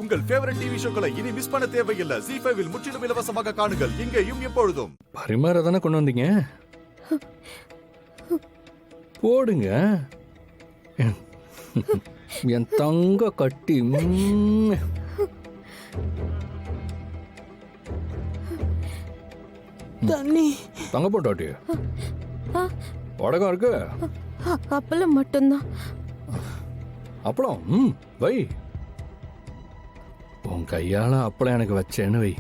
உங்கள் favourite TV ஷோக்களை இனி miss பண்ண தேவையில்லை. ZEE5 இல் முற்றிலும் இலவசமாக காணுங்கள், இங்கேயும் எப்பொழுதும். பரிமாற தானே கொண்டு வந்தீங்க, போடுங்க. என் தங்க கட்டி. தண்ணி தங்க போட்டாட்டி வடகம் இருக்கு. அப்பளம் மட்டும்தான். அப்பளம் வை. உன் கையால அப்பளம் எனக்கு வச்சேன்னு வை,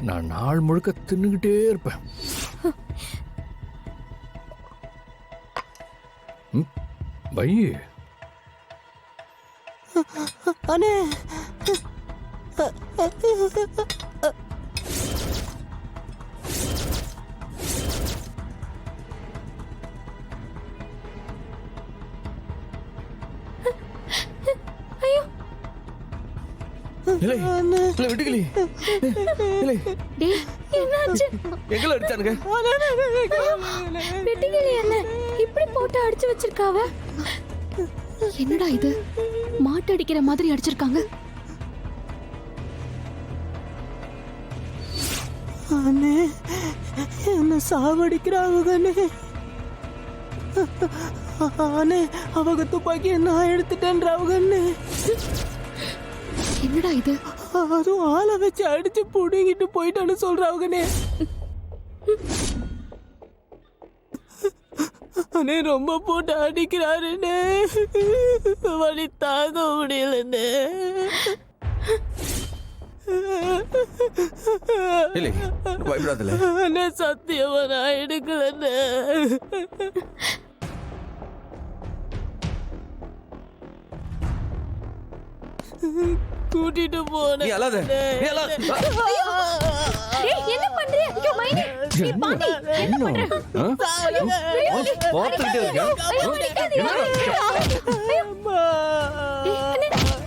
நான் நாள் முழுக்க தின்னுகிட்டே இருப்பேன். வை. அண்ணே வெட்டுக்கிளி எங்களை அடிச்சானுங்க. வெட்டுக்கிளி என்ன இப்படி போட்டு அடிச்சு வச்சிருக்காவ? என்னடா இது, மாட்டு அடிக்கிற மாதிரி அடிச்சிருக்காங்க. அண்ணே என்ன சாவடிக்கிறாங்க அண்ணே. அவங்க துப்பாக்கி நான் எடுத்துட்டேன்றாங்க அண்ணே. என்னடா இது, அதுவும் ஆளை வச்சு அடிச்சு புடுங்கிட்டு போயிட்டான்னு சொல்றாங்கண்ணே. அண்ணே ரொம்ப போட்டு அடிக்கிறாருண்ணே, வலி தாங்க முடியலண்ணே. அண்ணே சத்தியமா நான் எடுக்கலண்ணே. கூட்டிட்டு போன என்ன பண்றீங்க? ஐயோ மைனி, நீ பாண்டி என்ன பண்ற?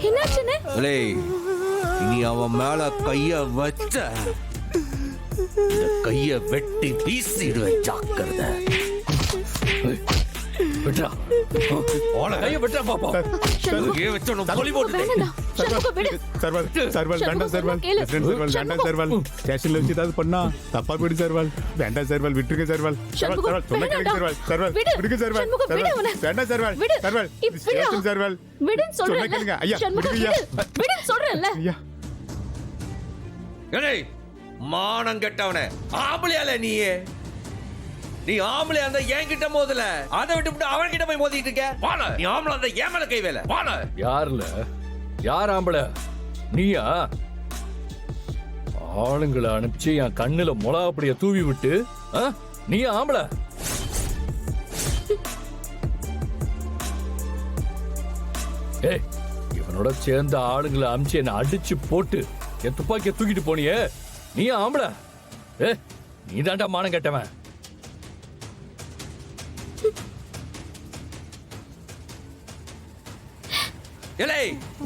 என்னாச்சுன்னு நீ அவன் மேல கைய வச்ச, கைய வெட்டி வீசிடுவேன், ஜாக்கிரதை. விட்றா கைய விட்றா பாப்பா. கைய வெச்ச கோலி போட்டு சர்வால் சர்வால் வேண்டாம் சர்வால், வேண்டாம் சர்வால். ஸ்டேஷன்ல வச்சு ஏதாவது பண்ணா தப்பா போயிடு சர்வால். வேண்டாம் சர்வால், விட்டுருங்க சர்வால். சர்வால் சொன்ன கேளுங்க சர்வால். சர்வால் விடுங்க சர்வால். வேண்டாம் சர்வால். சர்வால் ஸ்டேஷன் சர்வால். விடுன்னு சொன்ன சொல்றேன். கேளுங்க ஐயா. விடுன்னு சொல்றேன்ல ஐயா. ஏய் மானம் கெட்டவனே, ஆம்பளையால நீ ஆம்பளை அந்த ஏன் கிட்ட மோதல, அதை விட்டு அவன் கிட்ட போய் மோதிட்டு இருக்க. வாழ நீ ஆம்பளை அந்த ஏன் மேல கை வேலை. வாழ யாருல யார் ஆம்பளை? நீயா? ஆளுங்களை அனுப்பிச்சு என் கண்ணுல மொளாப்படிய தூவி விட்டு நீ ஆம்பளை? ஏய், இவனோட சேர்ந்த ஆளுங்களை அனுப்பிச்சு என்ன அடிச்சு போட்டு என் துப்பாக்கிய தூக்கிட்டு போனியே, நீ ஆம்பளை? ஏ, நீ தாண்டா மானம் கெட்டவன். ஏலே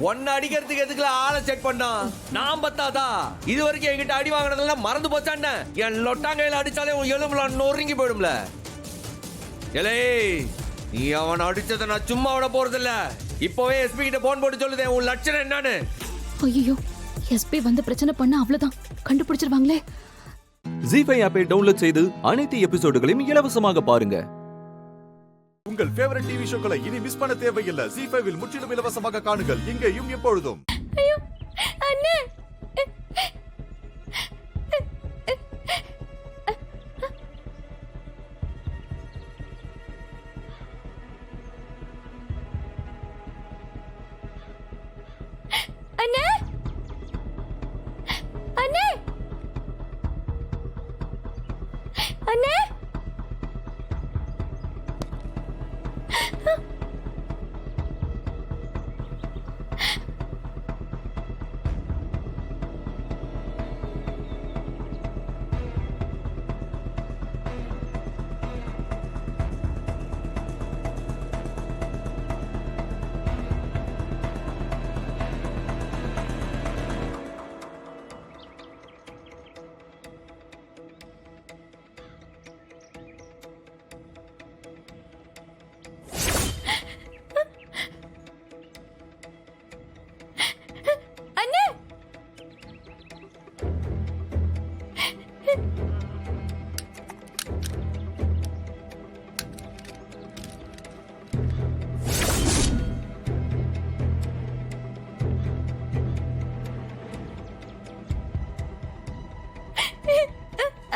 ஒன்னு அடிக்கிறதுக்கு எதுக்குல ஆளை செக் பண்ணா? நான் பத்தாதா? இது வரைக்கும் என்கிட்ட அடி வாங்கினதெல்லாம் மறந்து போச்சான்னு? என் லொட்டாங்கையில அடிச்சாலே உன் எலும்புல நொறுங்கி போயிடும்ல. ஏலே நீ அவன் அடிச்சதை நான் சும்மா விட போறதில்ல. இப்பவே எஸ்பி கிட்ட போன் போட்டு சொல்லுதே உன் லட்சணம் என்னன்னு. ஐயோ, எஸ்பி வந்து பிரச்சனை பண்ண அவ்வளவுதான், கண்டுபிடிச்சிருவாங்களே. ZEE5 ஆப்பை டவுன்லோட் செய்து அனைத்து எபிசோடுகளையும் இலவசமாக பாருங்க. உங்கள் ஃபேவரட் டிவி ஷோக்களை இனி மிஸ் பண்ண தேவையில்லை. ZEE5 இல் முற்றிலும் இலவசமாக காணுங்கள், இங்கேயும் எப்பொழுதும். ஐயோ அண்ணே, அண்ணே, அண்ணே, அண்ணே.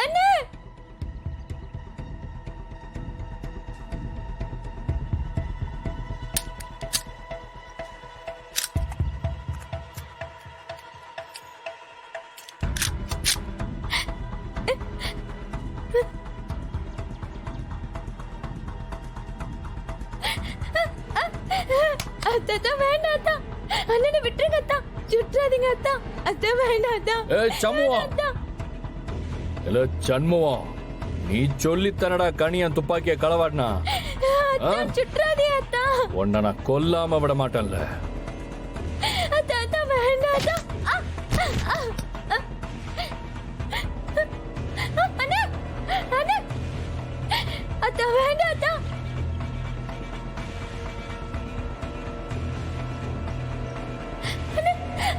அண்ணே அத்தா வேண்டாம் அத்தா அண்ணனை விட்டுருங்க அத்தா சுற்றாதீங்க அத்தா அத்தா வேண்டாம் அத்தா ஏய் சண்முகம் இல்ல சண்முகம் நீ சொல்லித்தனடா கனியன் துப்பாக்கிய களவாடினா அத்தா சுற்றாதே அத்தா உன்னை நான் கொல்லாம விட மாட்டேன்ல. அத்தா அத்தா வேண்டாம் அத்தா அண்ணா அண்ணா அத்தா வேண்டாம் அத்தா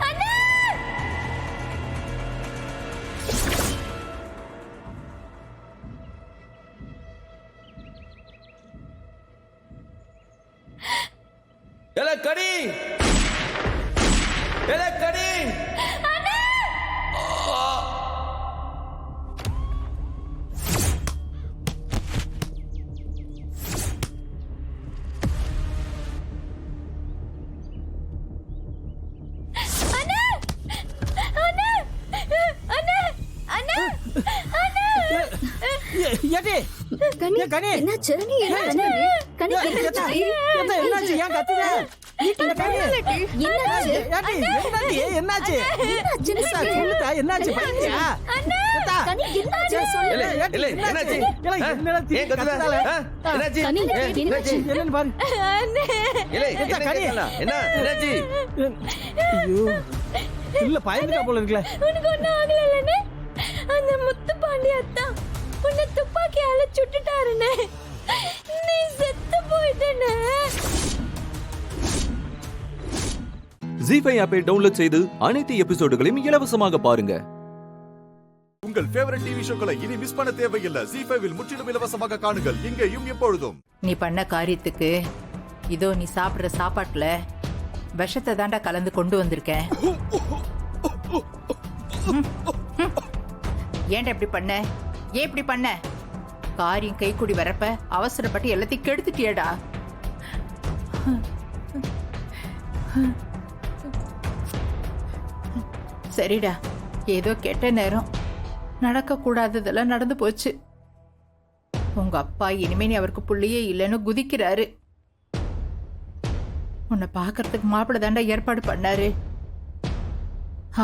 அண்ணா ஏல கனி ஏல கனி ஏடி கனி ஏ, கனி. என்னாச்சு கனி என்னாச்சு கனி என்னாச்சு என்னாச்சு ஏன் கத்துற என்னாச்சு என்னாச்சு சொல்லுடா என்னாச்சு பண்ணியா கனி என்னாச்சு சொல்லு இல்ல என்னாச்சு ஏன் கத்துற என்னாச்சு கனி என்னாச்சு என்னன்னு பாரு இல்ல என்ன என்னாச்சு ஐயோ இல்ல பயந்துக்கா போல இருக்குல உனக்கு ஒண்ணும் ஆகலன்னு அந்த முத்து பாண்டி அத்தா உன்னை துப்பாக்கியால சுட்டுட்டாருன்னு நீ செத்து போயிட்டேன்னு ஜி5 ஆப்பை டவுன்லோட் செய்து அனைத்து எபிசோடுகளையும் இலவசமாக பாருங்க. உங்கள் ஃபேவரட் டிவி ஷோக்களை இனி மிஸ் பண்ண தேவையில்லை. ஜி5 முற்றிலும் இலவசமாக காணுங்கள் இங்கேயும் எப்பொழுதும். நீ பண்ண காரியத்துக்கு இதோ நீ சாப்பிடுற சாப்பாட்டுல விஷத்தை தாண்டா கலந்து கொண்டு வந்திருக்கேன். ஏன்டா இப்படி பண்ண? ஏன் இப்படி பண்ண? காரியம் கைக்கூடி வரப்ப அவசரப்பட்டு எல்லாத்தையும் கெடுத்துட்டியடா. சரிடா, ஏதோ கெட்ட நேரம், நடக்க கூடாததெல்லாம் நடந்து போச்சு. உங்க அப்பா இனிமே நீ அவருக்கு புள்ளியே இல்லைன்னு குதிக்கிறாரு. உன்னை பாக்குறதுக்கு மாப்பிள்ளை தாண்டா ஏற்பாடு பண்ணாரு.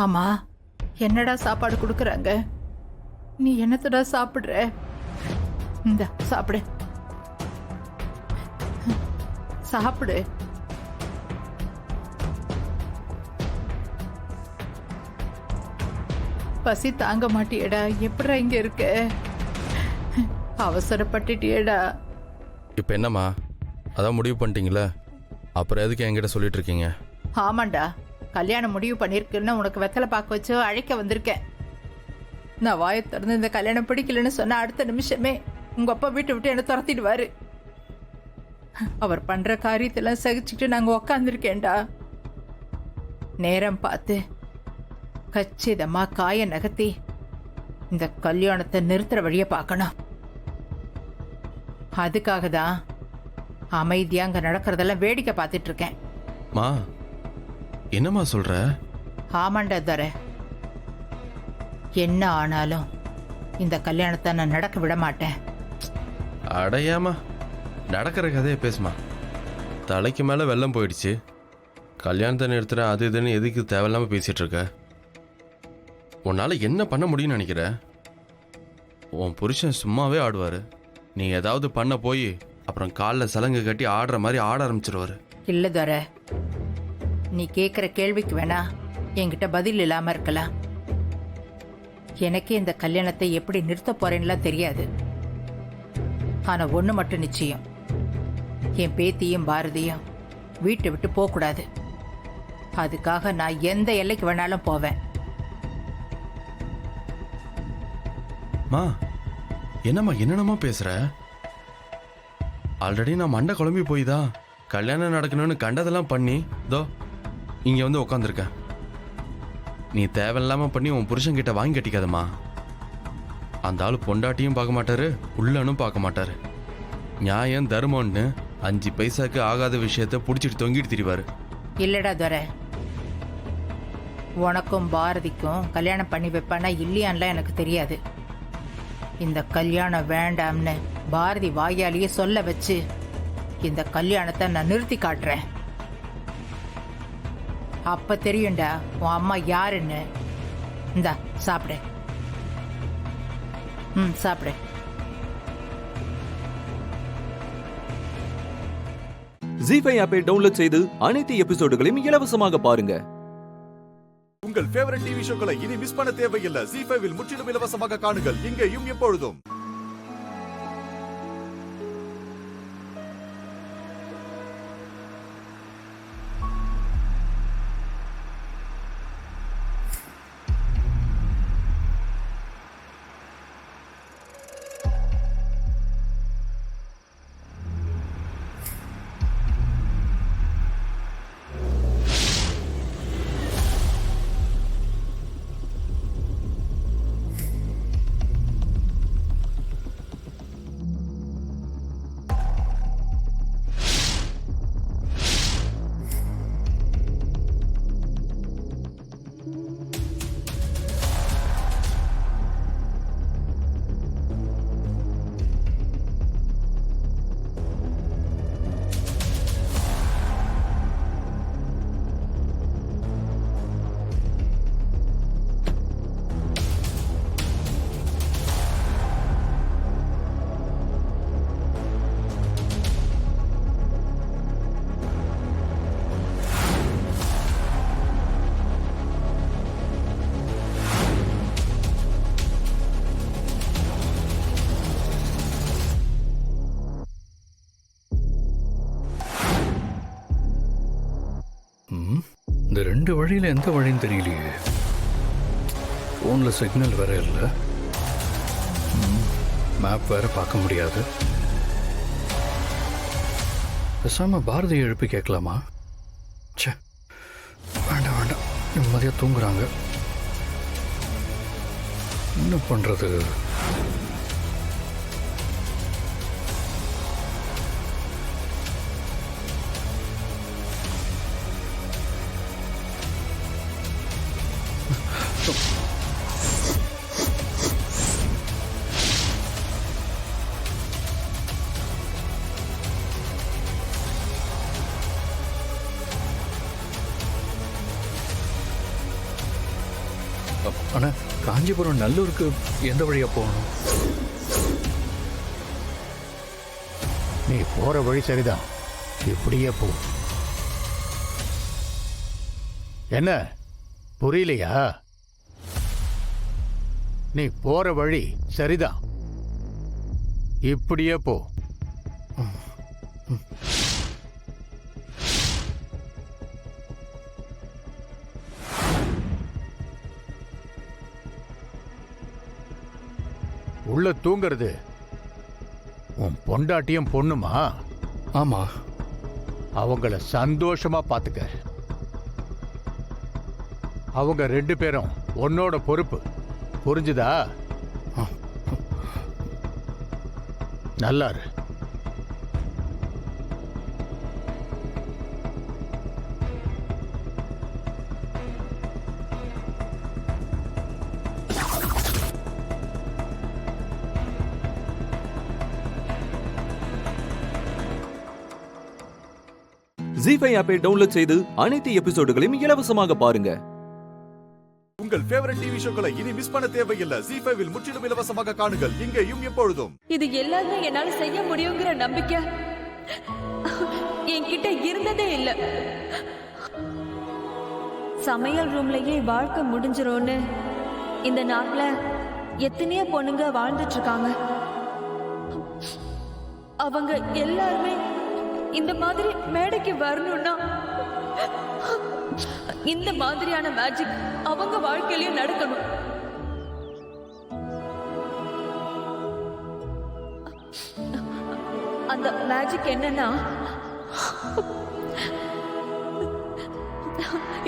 ஆமா, என்னடா சாப்பாடு கொடுக்கறாங்க? நீ என்னத்தடா சாப்பிடுற? இந்த சாப்பிடு சாப்பிடு. பசி தாங்க மாட்டியடா. எப்படா இங்க இருக்க? அவசரப்பட்டுட்டியடா. இப்போ என்னம்மா, அதான் முடிவு பண்ணிட்டீங்களே, அப்புறம் எதுக்கு என்கிட்ட சொல்லிட்டு இருக்கீங்க? ஆமாண்டா, கல்யாணம் முடிவு பண்ணிருக்குன்னு உனக்கு வெத்தலை பாக்க வச்சு அழைக்க வந்திருக்கேன். நான் வாயை திறந்து இந்த கல்யாணம் பிடிக்கலன்னு சொன்ன அடுத்த நிமிஷமே உங்க அப்பா வீட்டை விட்டு என்ன துரத்திடுவாரு. அவர் பண்ற காரியத்தெல்லாம் சகிச்சுட்டு நாங்க உக்காந்துருக்கேன்டா. நேரம் பார்த்து கச்சிதமா காய நகர்த்தி இந்த கல்யாணத்தை நிறுத்துற வழிய பார்க்கணும். அதுக்காக தான் அமைதியா அங்க நடக்கிறதெல்லாம் வேடிக்கை பார்த்துட்டு இருக்கேன். மா, என்னம்மா சொல்ற? ஆமாண்டா தர, என்ன ஆனாலும் இந்த கல்யாணத்தை நான் நடக்க விட மாட்டேன். அடையாமா, நடக்கிற கதையை பேசுமா. தலைக்கு மேலே வெள்ளம் போயிடுச்சு, கல்யாணத்தை நிறுத்துற அது இதுன்னு எதுக்கு தேவையில்லாமல் பேசிட்டு இருக்க? உன்னால் என்ன பண்ண முடியும்னு நினைக்கிற? உன் புருஷன் சும்மாவே ஆடுவார். நீ ஏதாவது பண்ண போய் அப்புறம் காலில் சலங்கு கட்டி ஆடுற மாதிரி ஆட ஆரம்பிச்சிருவாரு. இல்ல தர, நீ கேட்குற கேள்விக்கு வேணா என்கிட்ட பதில் இல்லாம இருக்கலாம். எனக்கே இந்த கல்யாணத்தை எப்படி நிறுத்த போறேன்னுலாம் தெரியாது. ஆனா ஒண்ணு மட்டும் நிச்சயம், என் பேத்தியும் பாரதியும் வீட்டை விட்டு போகக்கூடாது. அதுக்காக நான் எந்த எல்லைக்கு வேணாலும் போவேன். மா, என்னம்மா என்னென்னமா பேசுற? ஆல்ரெடி நான் மண்டை குழம்பி போய் தான் கல்யாணம் நடக்கணும்னு கண்டதெல்லாம் பண்ணி தோ இங்கே வந்து உக்காந்துருக்கேன். நீ தேவையில்லாம பண்ணி உன் புருஷன்கிட்ட வாங்கி கட்டிக்காதம்மா. அந்த ஆள் பொண்டாட்டியும் பார்க்க மாட்டாரு உள்ளனும் பார்க்க மாட்டாரு. நியாயம் தர்மம்னு 5 பைசாக்கு ஆகாத விஷயத்த புடிச்சிட்டு தொங்கிட்டு திரிவாரு. இல்லடா துரை, உனக்கும் பாரதிக்கும் கல்யாணம் பண்ணி வைப்பானா இல்லையான்லாம் எனக்கு தெரியாது. இந்த கல்யாணம் வேண்டாம்னு பாரதி வாயாலேயே சொல்ல வச்சு இந்த கல்யாணத்தை நான் நிறுத்தி காட்டுறேன். அப்ப தெரியும்டா உன் அம்மா யாருன்னு. இந்தா சாப்பிடு. சாப்பிடு. ஜீஃபை ஆப்பை டவுன்லோட் செய்து அனைத்து எபிசோடுகளையும் இலவசமாக பாருங்க. உங்கள் ஃபேவரட் டிவி ஷோக்களை இனி மிஸ் பண்ண தேவையில்லை. ஜீ5ல் முற்றிலும் இலவசமாக காணுங்கள் இங்கேயும் எப்பொழுதும். இந்த 2 வழியில எந்த வழின்னு தெரியலையே. ஃபோனில் சிக்னல் வேற இல்லை, மேப் வேற பார்க்க முடியாது. பேசாம பாரதியை எழுப்பி கேட்கலாமா? ச்சே, வேண்டாம் வேண்டாம், நிம்மதியாக தூங்குறாங்க. என்ன பண்றது? ஆனா காஞ்சிபுரம் நல்லூருக்கு எந்த வழியா போகணும்? நீ போற வழி சரிதான், இப்படியே போ. என்ன புரியலையா? நீ போற வழி சரிதான், இப்படியே போ. உள்ள தூங்குறது உன் பொண்டாட்டியும் பொண்ணுமா? ஆமா. அவங்கள சந்தோஷமா பாத்துக்க. அவங்க 2 பேரும் உன்னோட பொறுப்பு, புரிஞ்சுதா? நல்லா இரு. ஜீஃபை ஆப்பை டவுன்லோட் செய்து அனைத்து எபிசோடுகளையும் இலவசமாக பாருங்க. உங்கள் ஃபேவரட் டிவி ஷோக்களை இனி மிஸ் பண்ண தேவையில்லை. ஜீ5ல் முற்றிலும் இலவசமாக காணுங்கள் இங்கேயும் எப்பொழுதும். இது எல்லாமே என்னால செய்ய முடியுங்கிற நம்பிக்கை என்கிட்ட இருந்ததே இல்ல. சமையல் ரூம்லயே வாழ்க்கை முடிஞ்சிரும்னு இந்த நாட்டுல எத்தனையோ பொண்ணுங்க வாழ்ந்துட்டு இருக்காங்க. அவங்க எல்லாருமே இந்த மாதிரி மேடைக்கு வரணும்னா இந்த மாதிரியான மேஜிக் அவங்க வாழ்க்கையிலயும் நடக்கணும். அந்த மேஜிக் என்னன்னா,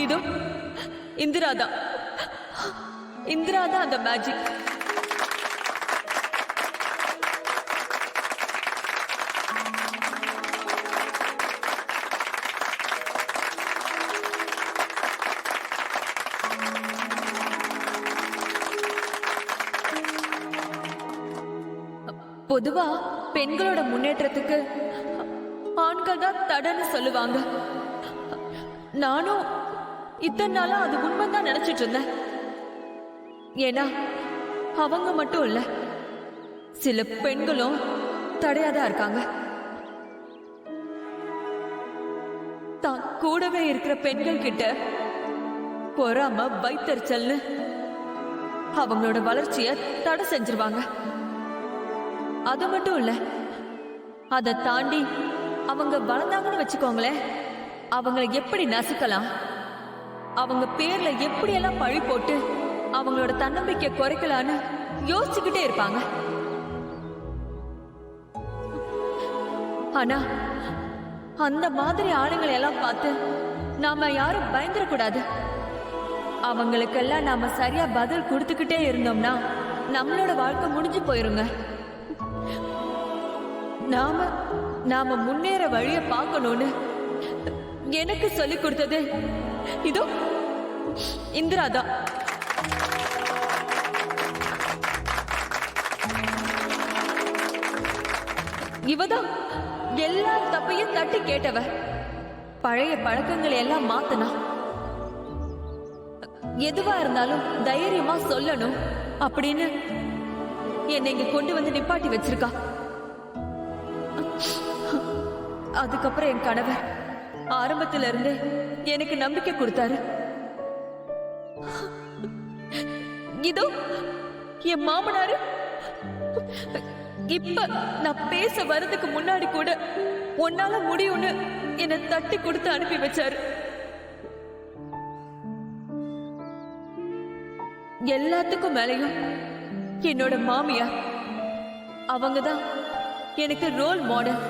இதோ இந்திராதான் அந்த மேஜிக். பொதுவா பெண்களோட முன்னேற்றத்துக்கு ஆண்கள் தான் தடன்னு சொல்லுவாங்க. நானும் இத்தனை நாளா அது உண்மைதான் நினைச்சிட்டு இருந்தேன். ஏன்னா அவங்க மட்டும் இல்ல, சில பெண்களும் தடையாதான் இருக்காங்க. தான் கூடவே இருக்கிற பெண்கள் கிட்ட பொறாம வைத்தறிச்சல்னு அவங்களோட வளர்ச்சிய தடை செஞ்சிருவாங்க. அது மட்டும் இல்ல, அதை தாண்டி அவங்க வளர்ந்தாங்கன்னு வச்சுக்கோங்களேன், அவங்களை எப்படி நசுக்கலாம், அவங்க பேர்ல எப்படியெல்லாம் பழி போட்டு அவங்களோட தன்னம்பிக்கை குறைக்கலான்னு யோசிச்சுக்கிட்டே இருப்பாங்க. ஆனா அந்த மாதிரி ஆளுங்களை எல்லாம் பார்த்து நாம யாரும் பயந்துடக்கூடாது. அவங்களுக்கெல்லாம் நாம சரியா பதில் கொடுத்துக்கிட்டே இருந்தோம்னா நம்மளோட வாழ்க்கை முடிஞ்சு போயிருங்க. நாம முன்னேற வழிய பார்க்கணும்னு எனக்கு சொல்லி கொடுத்தது இதோ இந்திரா தான். இவதான் எல்லா தப்பையும் தட்டி கேட்டவ. பழைய பழக்கங்களை எல்லாம் மாத்தனா, எதுவா இருந்தாலும் தைரியமா சொல்லணும் அப்படின்னு என்னை இங்க கொண்டு வந்து நிப்பாட்டி வச்சிருக்கா. அதுக்கப்புறம் என் கணவர் ஆரம்பத்துல இருந்து எனக்கு நம்பிக்கை கொடுத்தாரு. இதோ என் மாமனாரு இப்ப நான் பேச வர்றதுக்கு முன்னாடி கூட உன்னால முடியும்னு என்னை தட்டி கொடுத்து அனுப்பி வச்சாரு. எல்லாத்துக்கும் மேலையும் என்னோட மாமியார், அவங்கதான் எனக்கு ரோல் மாடல்.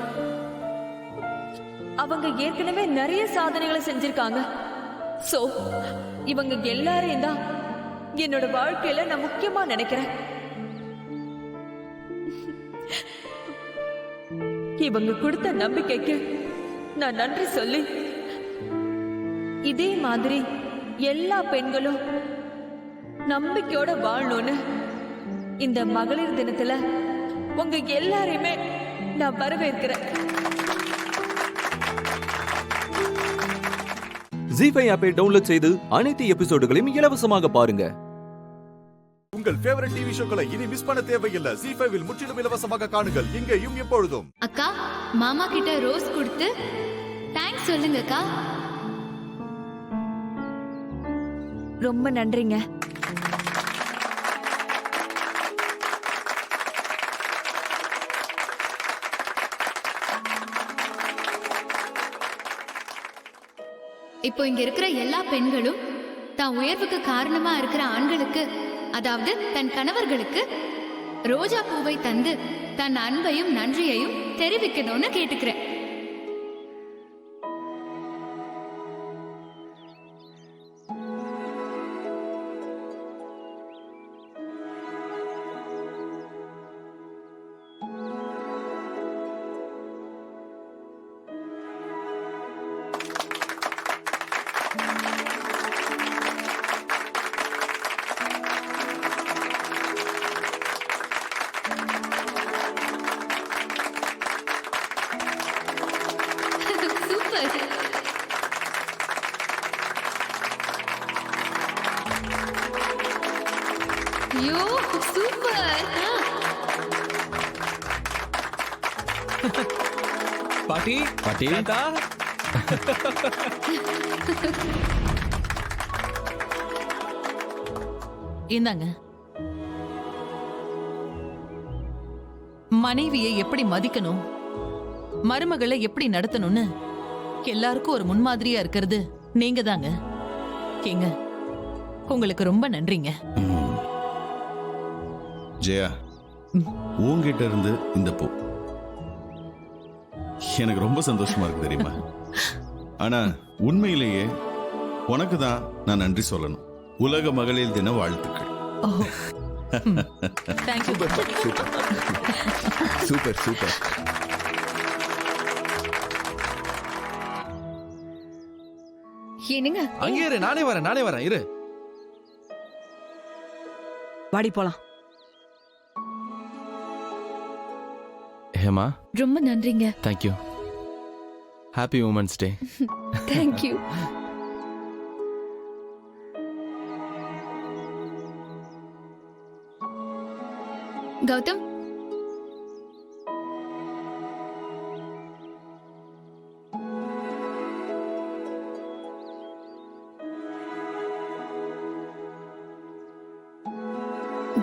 அவங்க ஏற்கனவே நிறைய சாதனைகளை செஞ்சிருக்காங்க. சோ இவங்க எல்லாரையும் தான் என்னோட வாழ்க்கையில நான் முக்கியமா நினைக்கிறேன். இவங்க கொடுத்த நம்பிக்கைக்கு நான் நன்றி சொல்லி, இதே மாதிரி எல்லா பெண்களும் நம்பிக்கையோட வாழணும்னு இந்த மகளிர் தினத்துல உங்க எல்லாரையுமே நான் வரவேற்கிறேன். ஜீ5 ஆப்பை டவுன்லோட் செய்து அனைத்து எபிசோடுகளையும் இலவசமாக பாருங்க. உங்கள் ஃபேவரட் டிவி ஷோக்களை இனி மிஸ் பண்ண தேவையில்லை. ஜீ5 முற்றிலும் இலவசமாக காணுங்கள், இங்கேயும் எப்பொழுதும். அக்கா, மாமா கிட்ட ரோஸ் கொடுத்து தேங்க்ஸ் சொல்லுங்க அக்கா. ரொம்ப நன்றிங்க. இப்போ இங்க இருக்கிற எல்லா பெண்களும் தான் உயர்வுக்கு காரணமா இருக்கிற ஆண்களுக்கு, அதாவது தன் கணவர்களுக்கு ரோஜா பூவை தந்து தன் அன்பையும் நன்றியையும் தெரிவிக்கணும்னு கேட்டுக்கிறேன். ஐயோ சூப்பர். பாட்டி பாட்டி இந்தாங்க. மனைவியை எப்படி மதிக்கணும், மருமகளை எப்படி நடத்தணும்னு எல்லாருக்கும் ஒரு முன்மாதிரியா இருக்கிறது நீங்க தாங்க. ஏங்க, உங்களுக்கு ரொம்ப நன்றிங்க. ஜெயா, உங்ககிட்ட இருந்து இந்த பூ எனக்கு ரொம்ப சந்தோஷமா இருக்கு தெரியுமா? ஆனா உண்மையிலேயே உனக்கு தான் நான் நன்றி சொல்லணும். உலக மகளிர் தின வாழ்த்துக்கள். Super super. என்னங்க, அங்கே இரு, நானே வரேன் இரு. வாடி போலாம். ஹேமா ரொம்ப நன்றிங்க. Thank you. Happy women's day. Thank you. Gautham,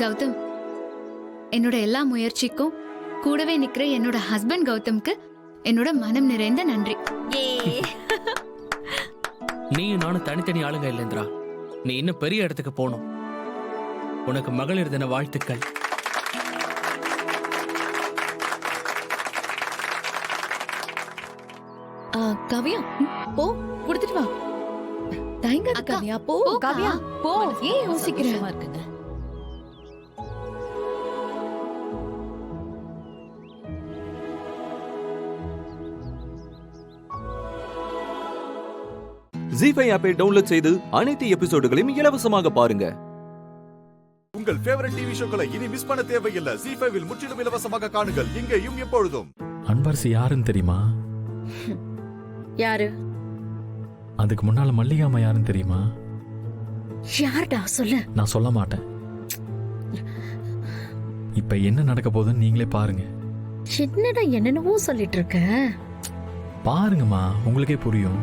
Gautham, என்னோட எல்லா முயற்சிக்கும் கூடவே நிக்கிற என்னோட ஹஸ்பண்ட் கௌதம்க்கு என்னோட மனம் நிறைந்த நன்றி. நீயும் நானும் தனித்தனி ஆளுங்க இல்லைந்திரா. நீ இன்னும் பெரிய இடத்துக்கு போகணும். உனக்கு மகளிர் தின வாழ்த்துக்கள். காவியா போ, கொடுத்துட்டு வா. தயங்காத காவியா, போ. காவியா போ, ஏன் யோசிக்கிறேன்? இருக்குங்க. ஜீ5 ஆப்பை டவுன்லோட் செய்து அனைத்து எபிசோடுகளையும் இலவசமாக பாருங்க. உங்கள் ஃபேவரட் டிவி ஷோக்களை இனி மிஸ் பண்ண தேவையில்லை. ஜீ5 முற்றிலும் இலவசமாக காணுங்கள், இங்கேயும் எப்பொழுதும். அன்பரசி யாருன்னு தெரியுமா? யாரு? அதுக்கு முன்னால மல்லிகாமா யாருன்னு தெரியுமா? யார்டா சொல்லு. நான் சொல்ல மாட்டேன். இப்ப என்ன நடக்க போகுதுன்னு நீங்களே பாருங்க. என்னடா என்னென்னவோ சொல்லிட்டு இருக்க? பாருங்கம்மா, உங்களுக்கே புரியும்.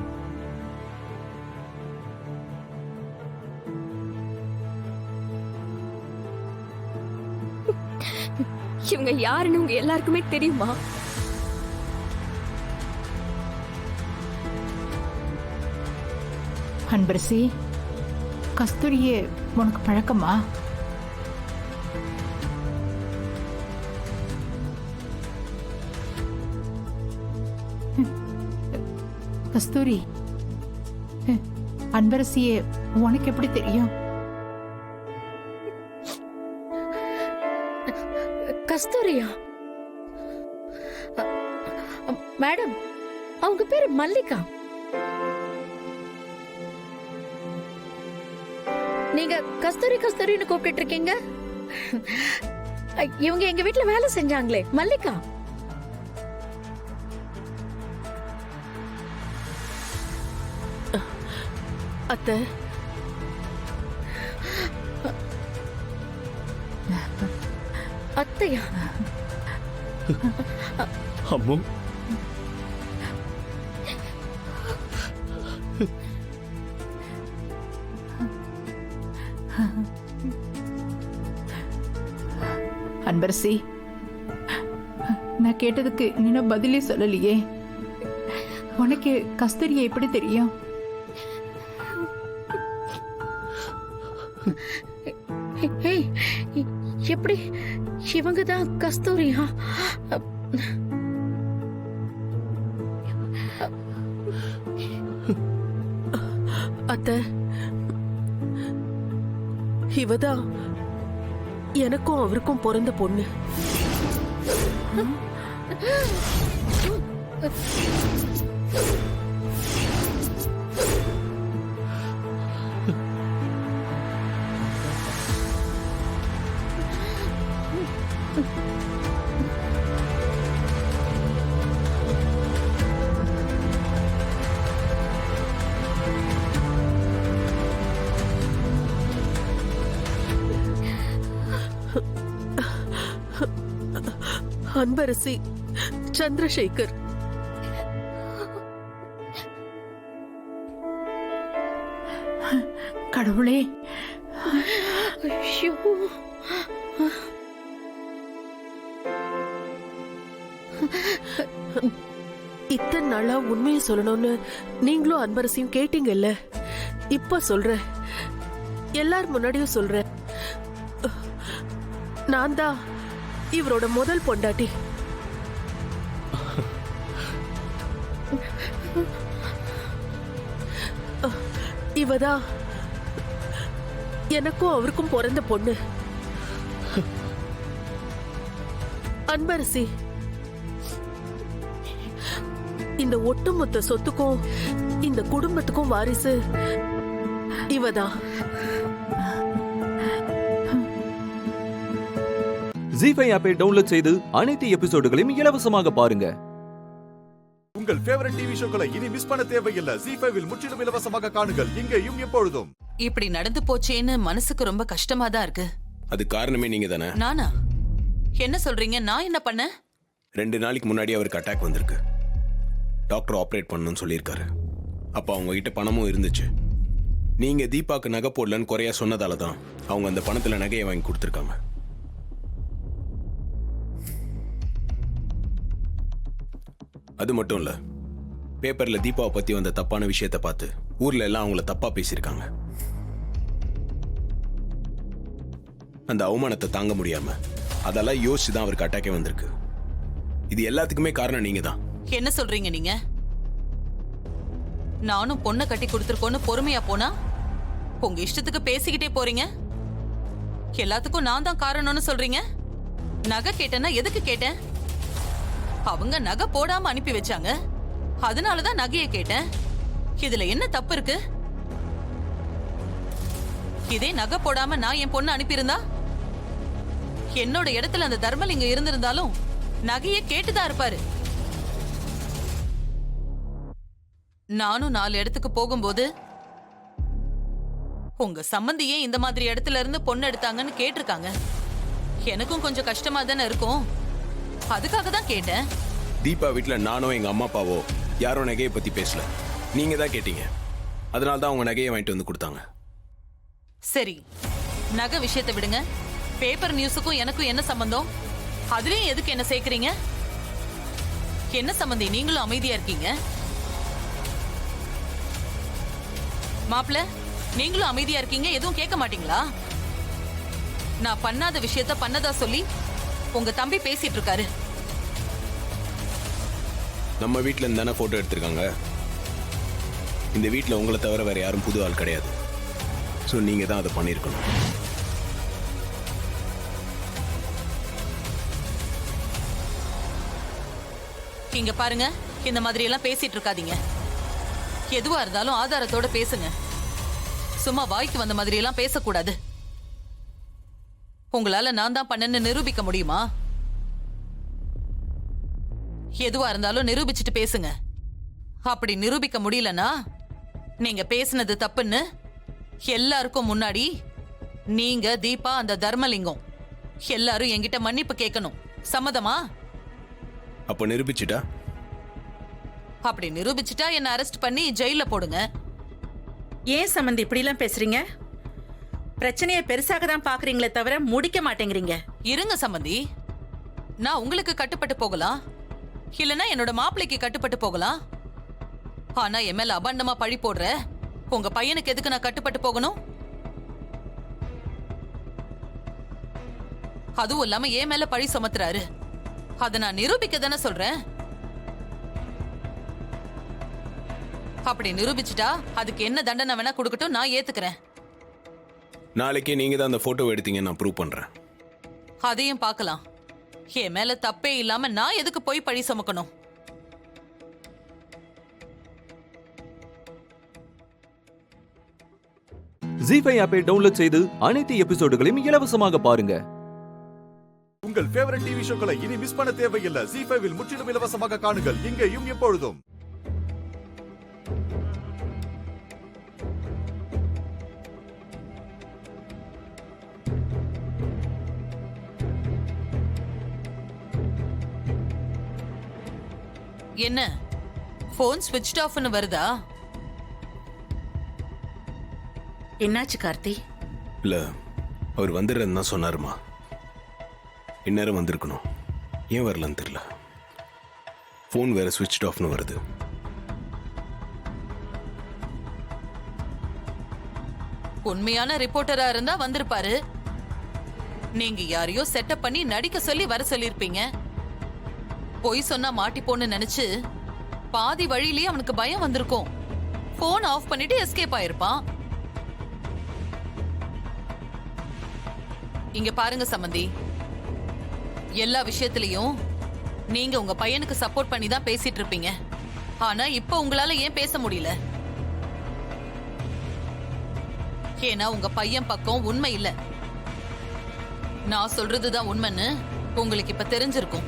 இவங்க யாருன்னு உங்க எல்லாருக்குமே தெரியுமா? அன்பரசி, கஸ்தூரியே உனக்கு பழக்கமா? கஸ்தூரி, அன்பரசியே உனக்கு எப்படி தெரியும்? கஸ்தூரியா? மேடம், அவங்க பேரு மல்லிகா. நீங்க கஸ்தூரி கஸ்தூரின்னு கூப்பிட்டு இருக்கீங்க. இவங்க எங்க வீட்டுல வேலை செஞ்சாங்களே, மல்லிகா. அத்தை, அத்தையா? அம்மு, அன்பரசி, நான் கேட்டதுக்கு இன்னும் பதிலே சொல்லலையே. உனக்கு கஸ்தூரியை எப்படி தெரியும்? எப்படி இவங்க தான் கஸ்தூரியா? அத்தை, இவதான் எனக்கும் அவருக்கும் பிறந்த பொண்ணு. அன்பரசி சந்திரசேகர். கடவுளே, இத்தனை நாளா உண்மையை சொல்லணும்னு நீங்களும் அன்பரசியும் கேட்டீங்கல்ல. இப்ப சொல்றேன், எல்லார் முன்னாடியும் சொல்றேன். நான் தான் இவரோட முதல் பொண்டாட்டி. இவதான் எனக்கும் அவருக்கும் பிறந்த பொண்ணு. அன்பரசி இந்த ஒட்டுமொத்த சொத்துக்கும் இந்த குடும்பத்துக்கும் வாரிசு இவதான். ஜீ5 ஆப்பை டவுன்லோட் செய்து அனைத்து எபிசோடுகளையும் இலவசமாக பாருங்க. உங்கள் ஃபேவரட் டிவி ஷோக்களை இனி மிஸ் பண்ண தேவையில்லை. ஜீ5 முற்றிலும் இலவசமாக காணுங்கள் இங்கேயும் எப்பொழுதும். இப்படி நடந்து போச்சேன்னு மனசுக்கு ரொம்ப கஷ்டமா தான் இருக்கு. அது காரணமே நீங்க தானே. நானா? என்ன சொல்றீங்க? நான் என்ன பண்ண? 2 நாளைக்கு முன்னாடி அவருக்கு அட்டாக் வந்திருக்கு. டாக்டர் ஆப்ரேட் பண்ணணும்னு சொல்லியிருக்காரு. அப்போ அவங்க கிட்ட பணமும் இருந்துச்சு. நீங்க தீபாக்கு நகை போடலன்னு குறையா சொன்னதால தான் அவங்க அந்த பணத்துல நகையை வாங்கி கொடுத்துருக்காங்க. அது மட்டும் இல்ல, பேப்பர்ல தீபாவை பத்தி வந்த தப்பான விஷயத்தை பார்த்து ஊர்ல எல்லாம் அவங்கள தப்பா பேசியிருக்காங்க. அந்த அவமானத்தை தாங்க முடியாம அதெல்லாம் யோசிச்சு தான் அவருக்கு அட்டாக்கே வந்திருக்கு. இது எல்லாத்துக்குமே காரணம் நீங்க தான். என்ன சொல்றீங்க நீங்க? நானும் பொண்ணை கட்டி கொடுத்துருக்கோன்னு பொறுமையா போனா உங்க இஷ்டத்துக்கு பேசிக்கிட்டே போறீங்க. எல்லாத்துக்கும் நான் தான் காரணம்னு சொல்றீங்க. நகை கேட்டேன்னா எதுக்கு கேட்டேன்? அவங்க நகை போடாம அனுப்பி வச்சாங்க, அதனாலதான் நகையை கேட்டேன். இதுல என்ன தப்பு இருக்கு? இதே நகை போடாம நான் என் பொண்ணு அனுப்பியிருந்தா, என்னோட இடத்துல அந்த தர்மலிங்கம் இருந்திருந்தாலும் நகையை கேட்டுதான் இருப்பாரு. நானும் 4 இடத்துக்கு போகும்போது உங்க சம்பந்தியே இந்த மாதிரி இடத்துல இருந்து பொண்ணு எடுத்தாங்கன்னு கேட்டிருக்காங்க. எனக்கும் கொஞ்சம் கஷ்டமா தானே இருக்கும். அதுக்காக தான் கேட்டேன். தீபா வீட்டுல நானோ எங்க அம்மா அப்பாவோ யாரும் நகையை பத்தி பேசல. நீங்க தான் கேட்டீங்க. அதனால தான் அவங்க நகையை வாங்கிட்டு வந்து கொடுத்தாங்க. சரி, நகை விஷயத்தை விடுங்க. பேப்பர் நியூஸுக்கும் எனக்கும் என்ன சம்பந்தம்? அதுலயும் எதுக்கு என்ன சேர்க்கிறீங்க? என்ன சம்பந்தி நீங்களும் அமைதியா இருக்கீங்க? மாப்பிள்ள, நீங்களும் அமைதியா இருக்கீங்க, எதுவும் கேட்க மாட்டீங்களா? நான் பண்ணாத விஷயத்த பண்ணதா சொல்லி உங்க தம்பி பேசிட்டு இருக்காரு. நம்ம வீட்டுல இருந்து தானே போட்டோ எடுத்திருக்காங்க. இந்த வீட்டுல உங்களை தவிர வேற யாரும் புது ஆள் கிடையாது. ஸோ நீங்க தான் அதை பண்ணியிருக்கணும். இங்க பாருங்க, இந்த மாதிரி எல்லாம் பேசிட்டு இருக்காதீங்க. எதுவா இருந்தாலும் ஆதாரத்தோட பேசுங்க. சும்மா வாய்க்கு வந்த மாதிரி எல்லாம் பேசக்கூடாது. உங்களால நான் தான் பண்ணேன்னு நிரூபிக்க முடியுமா? எதுவா இருந்தாலும் நிரூபிச்சுட்டு பேசுங்க. அப்படி நிரூபிக்க முடியலனா நீங்க பேசுனது தப்புன்னு எல்லாருக்கும் முன்னாடி நீங்க, தீபா, அந்த தர்மலிங்கம் எல்லாரும் என்கிட்ட மன்னிப்பு கேட்கணும். சம்மதமா? அப்ப நிரூபிச்சுட்டா? அப்படி நிரூபிச்சுட்டா என்ன அரெஸ்ட் பண்ணி ஜெயில போடுங்க. ஏன் சம்பந்தி இப்படி எல்லாம் பேசுறீங்க? பிரச்சனையை பெருசாக தான் பாக்குறீங்களே தவிர முடிக்க மாட்டேங்கிறீங்க. இருங்க சம்பந்தி, நான் உங்களுக்கு கட்டுப்பட்டு போகலாம், இல்லனா என்னோட மாப்பிள்ளைக்கு கட்டுப்பட்டு போகலாம். ஆனா என் மேல அபண்டமா பழி போடுற உங்க பையனுக்கு எதுக்கு நான் கட்டுப்பட்டு போகணும்? அதுவும் இல்லாம என் மேல பழி சுமத்துறாரு. அதை நான் நிரூபிக்க தானே சொல்றேன். அப்படி நிரூபிச்சுட்டா அதுக்கு என்ன தண்டனை வேணா கொடுக்கட்டும், நான் ஏத்துக்கிறேன். நாளைக்கே நீங்க தான் அந்த போட்டோ எடுத்தீங்க, நான் ப்ரூவ் பண்றேன். அதையும் பார்க்கலாம். என் மேல தப்பே இல்லாம நான் எதுக்கு போய் பழி சுமக்கணும்? ஜீ5 ஆப்பை டவுன்லோட் செய்து அனைத்து எபிசோடுகளையும் இலவசமாக பாருங்க. உங்கள் ஃபேவரட் டிவி ஷோக்களை இனி மிஸ் பண்ண தேவையில்லை. ஜீ5 முற்றிலும் இலவசமாக காணுங்கள் இங்கேயும் எப்பொழுதும். என்ன போன் ஸ்விட்ச் ஆஃப்னு வருதா? என்னாச்சு கார்த்தி? இல்ல, அவர் வந்துடுறேன்னு தான் சொன்னாருமா. இந்நேரம் வந்திருக்கணும். ஏன் வரலன்னு தெரியல. போன் வேற ஸ்விட்ச் ஆஃப்னு வருது. உண்மையான ரிப்போர்ட்டரா இருந்தா வந்திருப்பாரு. நீங்க யாரையோ செட்டப் பண்ணி நடிக்க சொல்லி வர சொல்லிருப்பீங்க. பொய் சொன்னா மாட்டிப்போன்னு நினைச்சு பாதி வழியிலேயே அவனுக்கு பயம் வந்திருக்கும். போன் ஆஃப் பண்ணிட்டு எஸ்கேப் ஆயிருப்பான். இங்க பாருங்க சம்பந்தி, எல்லா விஷயத்திலையும் நீங்க உங்க பையனுக்கு சப்போர்ட் பண்ணி தான் பேசிட்டு இருப்பீங்க. ஆனா இப்ப உங்களால ஏன் பேச முடியல? ஏன்னா உங்க பையன் பக்கம் உண்மை இல்ல. நான் சொல்றதுதான் உண்மைன்னு உங்களுக்கு இப்ப தெரிஞ்சிருக்கும்.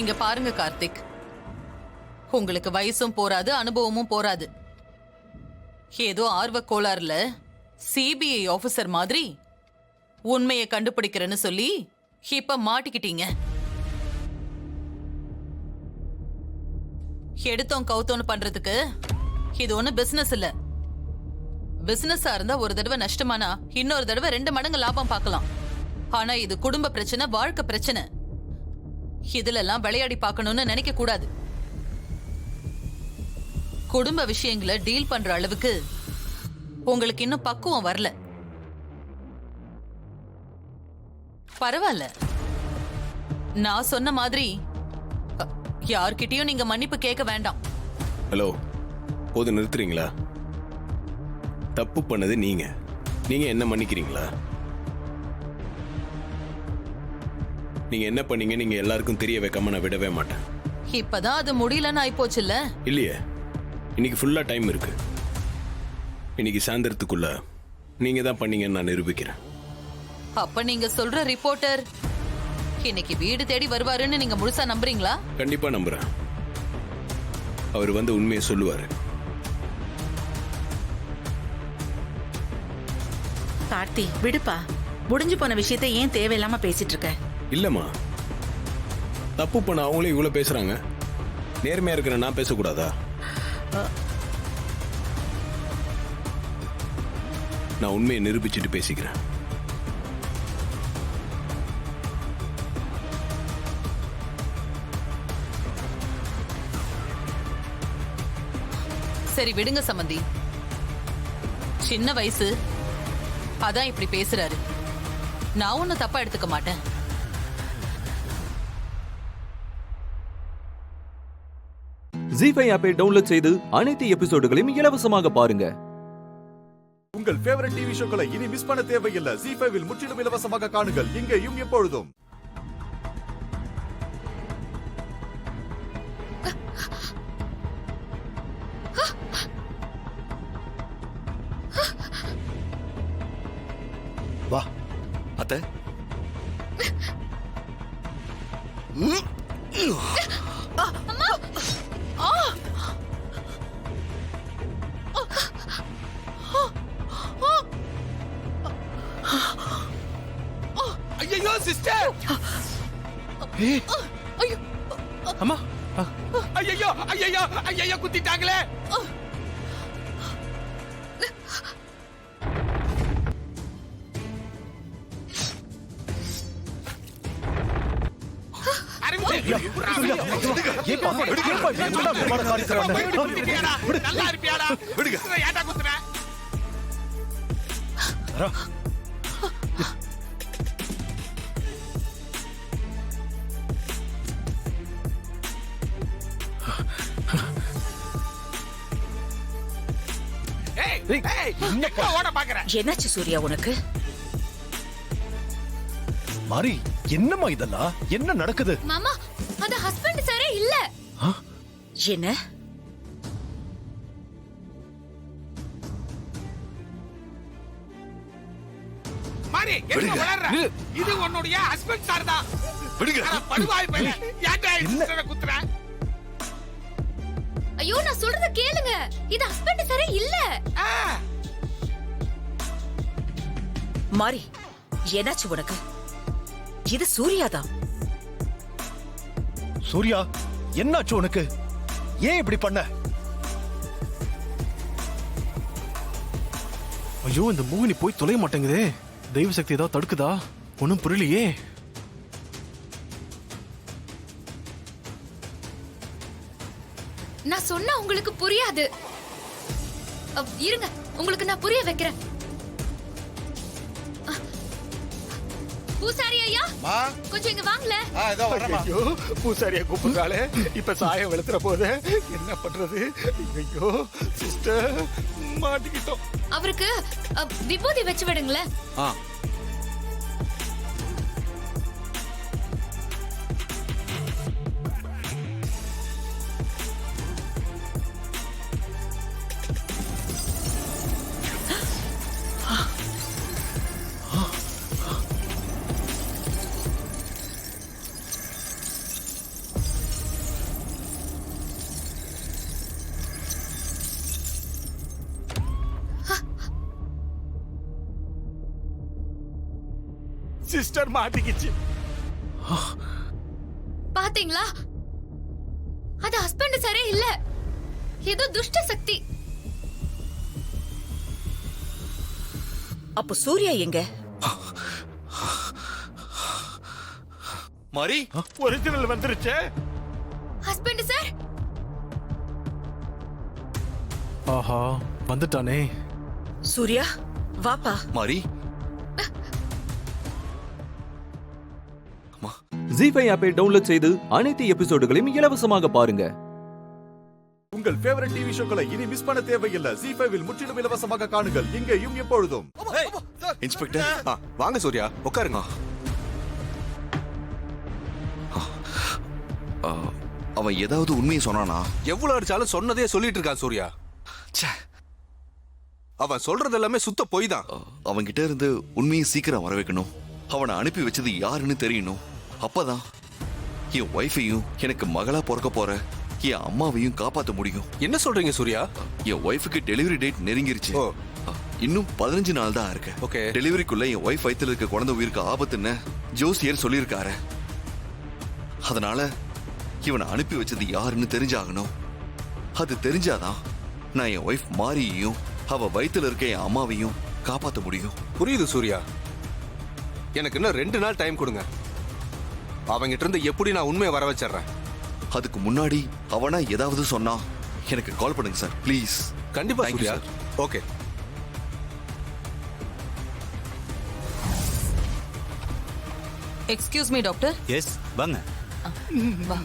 இங்க பாருங்க கார்த்திக், உங்களுக்கு வயசும் போராது, அனுபவமும் போராது. ஏதோ ஆர்வ கோளாறுல சிபிஐ ஆபீசர் மாதிரி உண்மையை கண்டுபிடிக்கிறேன்னு சொல்லி இப்ப மாட்டிக்கிட்டீங்க. எடுத்தோம் கவுத்தோன்னு பண்றதுக்கு இது ஒண்ணு பிசினஸ் இல்ல. பிசினஸா இருந்தா ஒரு தடவை நஷ்டமானா இன்னொரு தடவை 2 மடங்கு லாபம் பார்க்கலாம். ஆனா இது குடும்ப பிரச்சனை, வாழ்க்கை பிரச்சனை. இதுல எல்லாம் விளையாடி பார்க்கணும்னு நினைக்க கூடாது. குடும்ப விஷயங்களை டீல் பண்ற அளவுக்கு உங்களுக்கு இன்னும் பக்குவம் வரல. பரவாயில்ல, நான் சொன்ன மாதிரி யார்கிட்டயும் நீங்க மன்னிப்பு கேட்க வேண்டாம். ஹலோ, போது நிறுத்துறீங்களா? தப்பு பண்ணது நீங்க என்ன மன்னிக்கிறீங்களா? நீங்க என்ன பண்ணீங்க நீங்க எல்லாருக்கும் தெரிய வைக்காம நான் விடவே மாட்டேன். இப்பதான் அது முடியலன்னு ஆயிப்போச்சுல்ல. இல்லையே, இன்னைக்கு ஃபுல்லா டைம் இருக்கு. இன்னைக்கு சாயந்தரத்துக்குள்ள நீங்க தான் பண்ணீங்கன்னு நான் நிரூபிக்கிறேன். அப்ப நீங்க சொல்ற ரிப்போர்ட்டர் இன்னைக்கு வீடு தேடி வருவாருன்னு நீங்க முழுசா நம்புறீங்களா? கண்டிப்பா நம்புறேன். அவர் வந்து உண்மையை சொல்லுவாரு. கார்த்தி, விடுப்பா. முடிஞ்சு போன விஷயத்தை ஏன் தேவையில்லாம பேசிட்டு இருக்க? இல்லம்மா, தப்பு பண்ண அவங்களே இவ்வளவு பேசுறாங்க. நேர்மையா இருக்கிற நான் பேசக்கூடாதா? நான் உண்மையை நிரூபிச்சுட்டு பேசிக்கிறேன். சரி விடுங்க சம்பந்தி, சின்ன வயசு அதான் இப்படி பேசுறாரு. நான் ஒன்னும் தப்பா எடுத்துக்க மாட்டேன். ஜீ5 ஆப்பை டவுன்லோட் செய்து அனைத்து எபிசோடுகளையும் இலவசமாக பாருங்க. உங்கள் ஃபேவரட் டிவி ஷோக்களை இனி மிஸ் பண்ண தேவையில்லை. ஜீ5 முற்றிலும் இலவசமாக காணுங்கள், இங்கேயும் எப்பொழுதும். வா அத்தை. ஐயோ சிஸ்டர், அம்மா, ஐயோ ஐயோ ஐயோ குத்திட்டாங்களே. நல்லா இருப்பியாடா? ஏன்டா குத்துற? என்னாச்சு சூர்யா உனக்கு? மாரி, என்னம்மா இதெல்லாம்? என்ன நடக்குது? மாமா, அந்த ஹஸ்பண்ட் சரே இல்ல. என்ன? மாரி, என்ன வளர்ற? இது உன்னுடைய ஹஸ்பண்ட் சார் தான். விடுங்க. படுவாய் பைய. ஏன்டா சிஸ்டரை குத்துற? ஐயோ, நான் சொல்றத கேளுங்க. இது ஹஸ்பண்ட் சரே இல்ல. மாரி, என்னாச்சு உனக்கு? இது சூர்யா தான். சூர்யா, என்னாச்சு உனக்கு? ஏன் இப்படி பண்ண? ஐயோ, இந்த மோகினி போய் தொலைய மாட்டேங்குதே. தெய்வ சக்தி ஏதாவது தடுக்குதா? ஒன்னும் புரியலையே. நான் சொன்னா உங்களுக்கு புரியாது. இருங்க, உங்களுக்கு நான் புரிய வைக்கிறேன். பூசாரி ஐயா, கொஞ்சம் இங்க வாங்கல. ஐயோ, பூசாரியா கூப்பிடுறாளே. இப்ப சாயம் வெளுத்துற போது என்ன பண்றது? ஐயோ சிஸ்டர், மாட்டிக்கிட்டோம். அவருக்கு விபூதி வச்சு விடுங்களேன். சிஸ்டர் மாட்டிக்கிச்சு. பாத்தீங்களா, அது ஹஸ்பண்ட் சரி இல்ல, ஏதோ துஷ்ட சக்தி. அப்ப சூர்யா எங்க? மாரி ஒரிஜினல் வந்துருச்சு. Husband sir. ஆஹா, வந்துட்டானே. சூர்யா வாப்பா. மாரி ஜி5 ஆப்பை டவுன்லோட் செய்து அனைத்து எபிசோடுகளையும் இலவசமாக பாருங்க. உங்கள் ஃபேவரட் டிவி ஷோக்களை இனி மிஸ் பண்ண தேவையில்லை. ஜி5 முற்றிலும் இலவசமாக காணுங்கள் இங்கேயும் எப்பொழுதும். இன்ஸ்பெக்டர் வாங்க சூர்யா, உட்காருங்க. அவன் ஏதாவது உண்மையை சொன்னானா? எவ்வளவு அடிச்சாலும் சொன்னதே சொல்லிட்டு இருக்கான் சூர்யா. அவன் சொல்றது எல்லாமே சுத்த பொய் தான். அவன்கிட்ட இருந்து உண்மையை சீக்கிரம் வர வைக்கணும். அவனை அனுப்பி வச்சது யாருன்னு தெரியணும். அப்பதான் என் ஒய்ஃபையும் எனக்கு மகளா பிறக்க போற என் அம்மாவையும் காப்பாற்ற முடியும். என்ன சொல்றீங்க சூர்யா? என் ஒய்ஃபுக்கு டெலிவரி டேட் நெருங்கிருச்சு. இன்னும் 15 நாள் தான் இருக்கு. ஓகே. டெலிவரிக்குள்ள என் ஒய்ஃப் வயித்துல இருக்க குழந்தை உயிருக்கு ஆபத்துன்னு ஜோசியர் சொல்லியிருக்காரு. அதனால இவனை அனுப்பி வச்சது யாருன்னு தெரிஞ்சாகணும். அது தெரிஞ்சாதான் நான் என் ஒய்ஃப் மாரியையும் அவ வயித்துல இருக்க என் அம்மாவையும் காப்பாற்ற முடியும். புரியுது சூர்யா, எனக்கு இன்னும் 2 நாள் டைம் கொடுங்க. அவங்கிட்ட இருந்து எப்படி நான் உண்மையை வர வச்சிடுறேன். அதுக்கு முன்னாடி அவனா ஏதாவது சொன்னா எனக்கு கால் பண்ணுங்க சார், ப்ளீஸ். கண்டிப்பா Surya. Okay. Excuse me doctor. Yes, வாங்க. வா.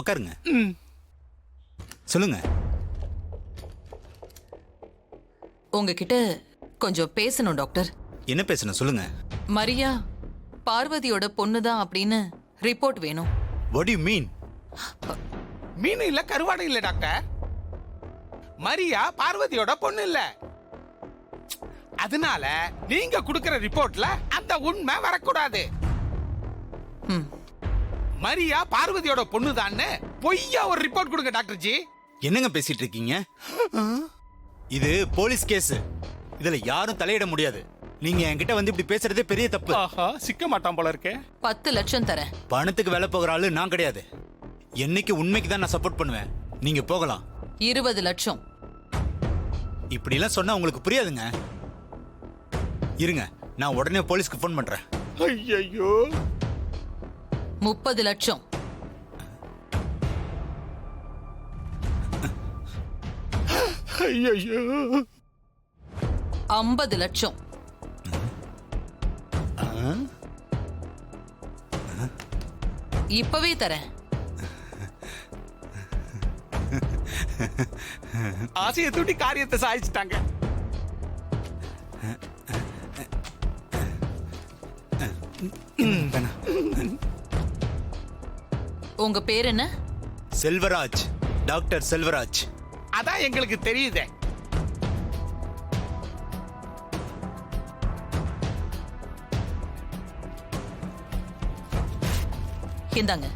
உட்காருங்க. சொல்லுங்க. உங்ககிட்ட கொஞ்சம் பேசணும் டாக்டர். என்ன பேசணும் சொல்லுங்க. மரியா பார்வதியோட பொண்ணுதான் அப்படின்னு ரிப்போர்ட் வேணும். What do you mean? மீன் இல்ல, கருவாடு இல்ல டாக்டர். மரியா பார்வதியோட பொண்ணு இல்ல. அதனால நீங்க குடுக்கிற ரிப்போர்ட்ல அந்த உண்மை வரக்கூடாது. மரியா பார்வதியோட பொண்ணுதான்னு பொய்யா ஒரு ரிப்போர்ட் கொடுங்க டாக்டர் ஜி. என்னங்க பேசிட்டு இருக்கீங்க? இது போலீஸ் கேஸ். இதுல யாரும் தலையிட முடியாது. நீங்க என்கிட்ட வந்து இப்படி பேசுறதே பெரிய தப்பு. சிக்க மாட்டான் போல இருக்கே. 10 லட்சம் தரேன். பணத்துக்கு வேலை போகிற ஆளு நான் கிடையாது. என்னைக்கு உண்மைக்கு தான் நான் சப்போர்ட் பண்ணுவேன். நீங்க போகலாம். 20 லட்சம். இப்படி எல்லாம் சொன்னா உங்களுக்கு புரியாதுங்க. இருங்க, நான் உடனே போலீஸ்க்கு ஃபோன் பண்றேன். ஐயோ. 30 லட்சம். ஐயோ. 50 லட்சம். இப்பவே தரேன். ஆசையை தூட்டி காரியத்தை சாதிச்சுட்டாங்க. உங்க பேர் என்ன? செல்வராஜ். டாக்டர் செல்வராஜ். அதான் எங்களுக்கு தெரியுதே. இந்தாங்க,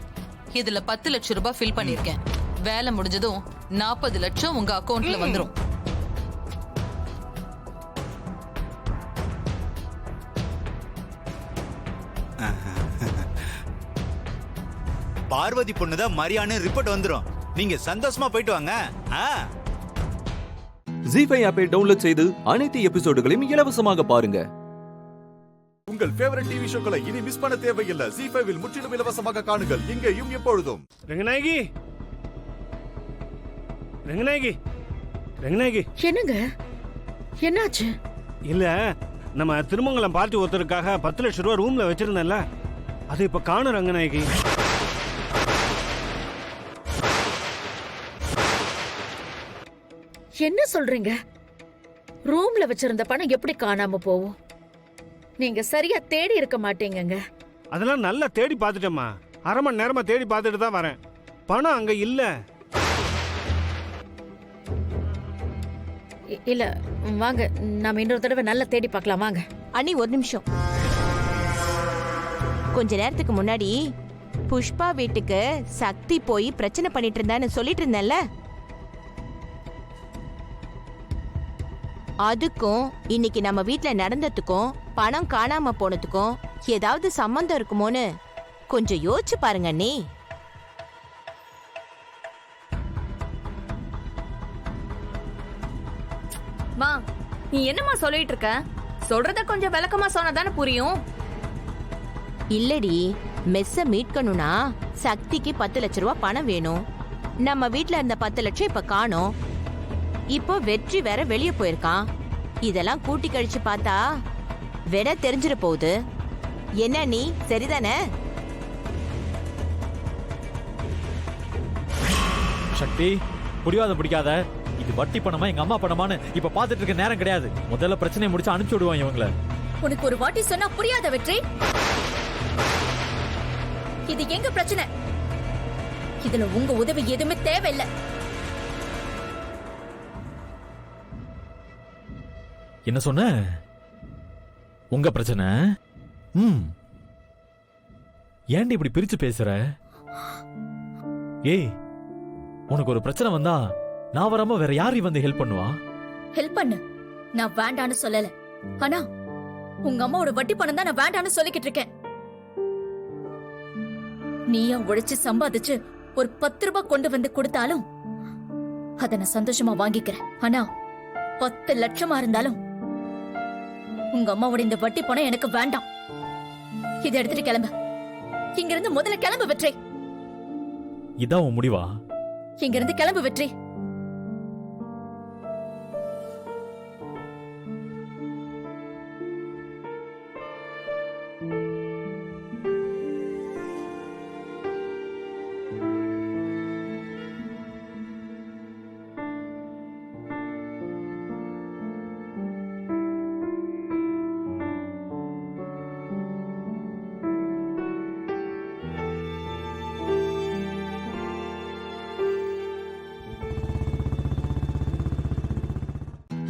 இதுல 10 லட்சம் ரூபாய் ஃபில் பண்ணிருக்கேன். வேலை முடிஞ்சதும் 40 லட்சம் உங்க அக்கவுண்ட்ல வந்துரும். பார்வதி பொண்ணுதான் மரியான்னு ரிப்போர்ட் வந்துரும். நீங்க சந்தோஷமா போயிட்டு வாங்க. ஜி5 ஆப்பை டவுன்லோட் செய்து அனைத்து எபிசோடுகளையும் இலவசமாக பாருங்க. உங்கள் ஃபேவரட் டிவி ஷோக்களை இனி மிஸ் பண்ண தேவையில்லை. ஜி5 முற்றிலும் இலவசமாக காணுங்கள் இங்கேயும் எப்பொழுதும். ரங்கநாயகி, ரங்கநாயகி, ரங்கநாயகி. என்னங்க, என்னாச்சு? இல்ல, நம்ம திருமங்கலம் பார்ட்டி ஒருத்தருக்காக 10 லட்சம் ரூபாய் ரூம்ல வச்சிருந்தேன்ல, அது இப்ப காணும் ரங்கநாயகி. என்ன சொல்றீங்க? ரூம்ல வச்சிருந்த பணம் எப்படி காணாம போகும்? நீங்க சரியா தேடி இருக்க மாட்டீங்கங்க. அதெல்லாம் நல்லா தேடி பார்த்துட்டேம்மா. 1/2 மணி நேரமா தேடி பார்த்துட்டு தான் வரேன். பணம் அங்க இல்ல. இல்ல, வாங்க நாம இன்னொரு தடவை நல்லா தேடி பார்க்கலாம். வாங்க. அண்ணி, ஒரு நிமிஷம். கொஞ்ச நேரத்துக்கு முன்னாடி புஷ்பா வீட்டுக்கு சக்தி போய் பிரச்சனை பண்ணிட்டு இருந்தான்னு சொல்லிட்டு இருந்தேன்ல, அதுக்கும் இன்னைக்கு நம்ம வீட்ல நடந்ததுக்கும் பணம் காணாம போனதுக்கும் ஏதாவது சம்பந்தம் இருக்குமோன்னு கொஞ்சம் யோசிச்சு பாருங்க அண்ணி. மா, நீ என்னம்மா சொல்லிட்டு இருக்க? சொல்றத கொஞ்சம் விளக்கமா சொன்னதானே புரியும். இல்லடி, மெஸ்ஸ மீட்கணும்னா சக்திக்கு 10 லட்ச ரூபாய் பணம் வேணும். நம்ம வீட்ல இருந்த 10 லட்சம் இப்ப காணோம். இப்போ வெற்றி வேற வெளியே போயிருக்கான். இதெல்லாம் கூட்டி கழிச்சு பார்த்தா விட தெரிஞ்சிட போகுது. என்ன நீ சரிதானே? சக்தி, புரியாத பிடிக்காத. இது வட்டி பணமா எங்க அம்மா பணமான்னு இப்ப பாத்துட்டு இருக்க நேரம் கிடையாது. முதல்ல பிரச்சனையை முடிச்சு அனுப்பிச்சு விடுவாங்க இவங்கள. உனக்கு ஒரு வாட்டி சொன்னா புரியாத வெற்றி. இது எங்க பிரச்சனை. இதுல உங்க உதவி எதுவுமே தேவையில்லை. என்ன சொன்ன? உங்க பிரச்சனை? ஏன்டி இப்படி பிரிச்சு பேசுற? ஏய், உனக்கு ஒரு பிரச்சனை வந்தா நான் வராம வேற யாரு வந்து ஹெல்ப் பண்ணுவா? ஹெல்ப் பண்ணு, நான் வேண்டான்னு சொல்லல. ஆனா உங்க அம்மாவோட வட்டி பணம் தான் நான் வேண்டான்னு சொல்லிக்கிட்டு இருக்கேன். நீயா உழைச்சு சம்பாதிச்சு ஒரு 10 ரூபாய் கொண்டு வந்து கொடுத்தாலும் அத நான் சந்தோஷமா வாங்கிக்கிறேன். ஆனா 10 லட்சமா இருந்தாலும் உங்க அம்மாவோட இந்த வட்டி பணம் எனக்கு வேண்டாம். இதை எடுத்துட்டு கிளம்பு. இங்க இருந்து முதல்ல கிளம்பு வெற்றி. இதான் உன் முடிவா? இங்க இருந்து கிளம்பு வெற்றி.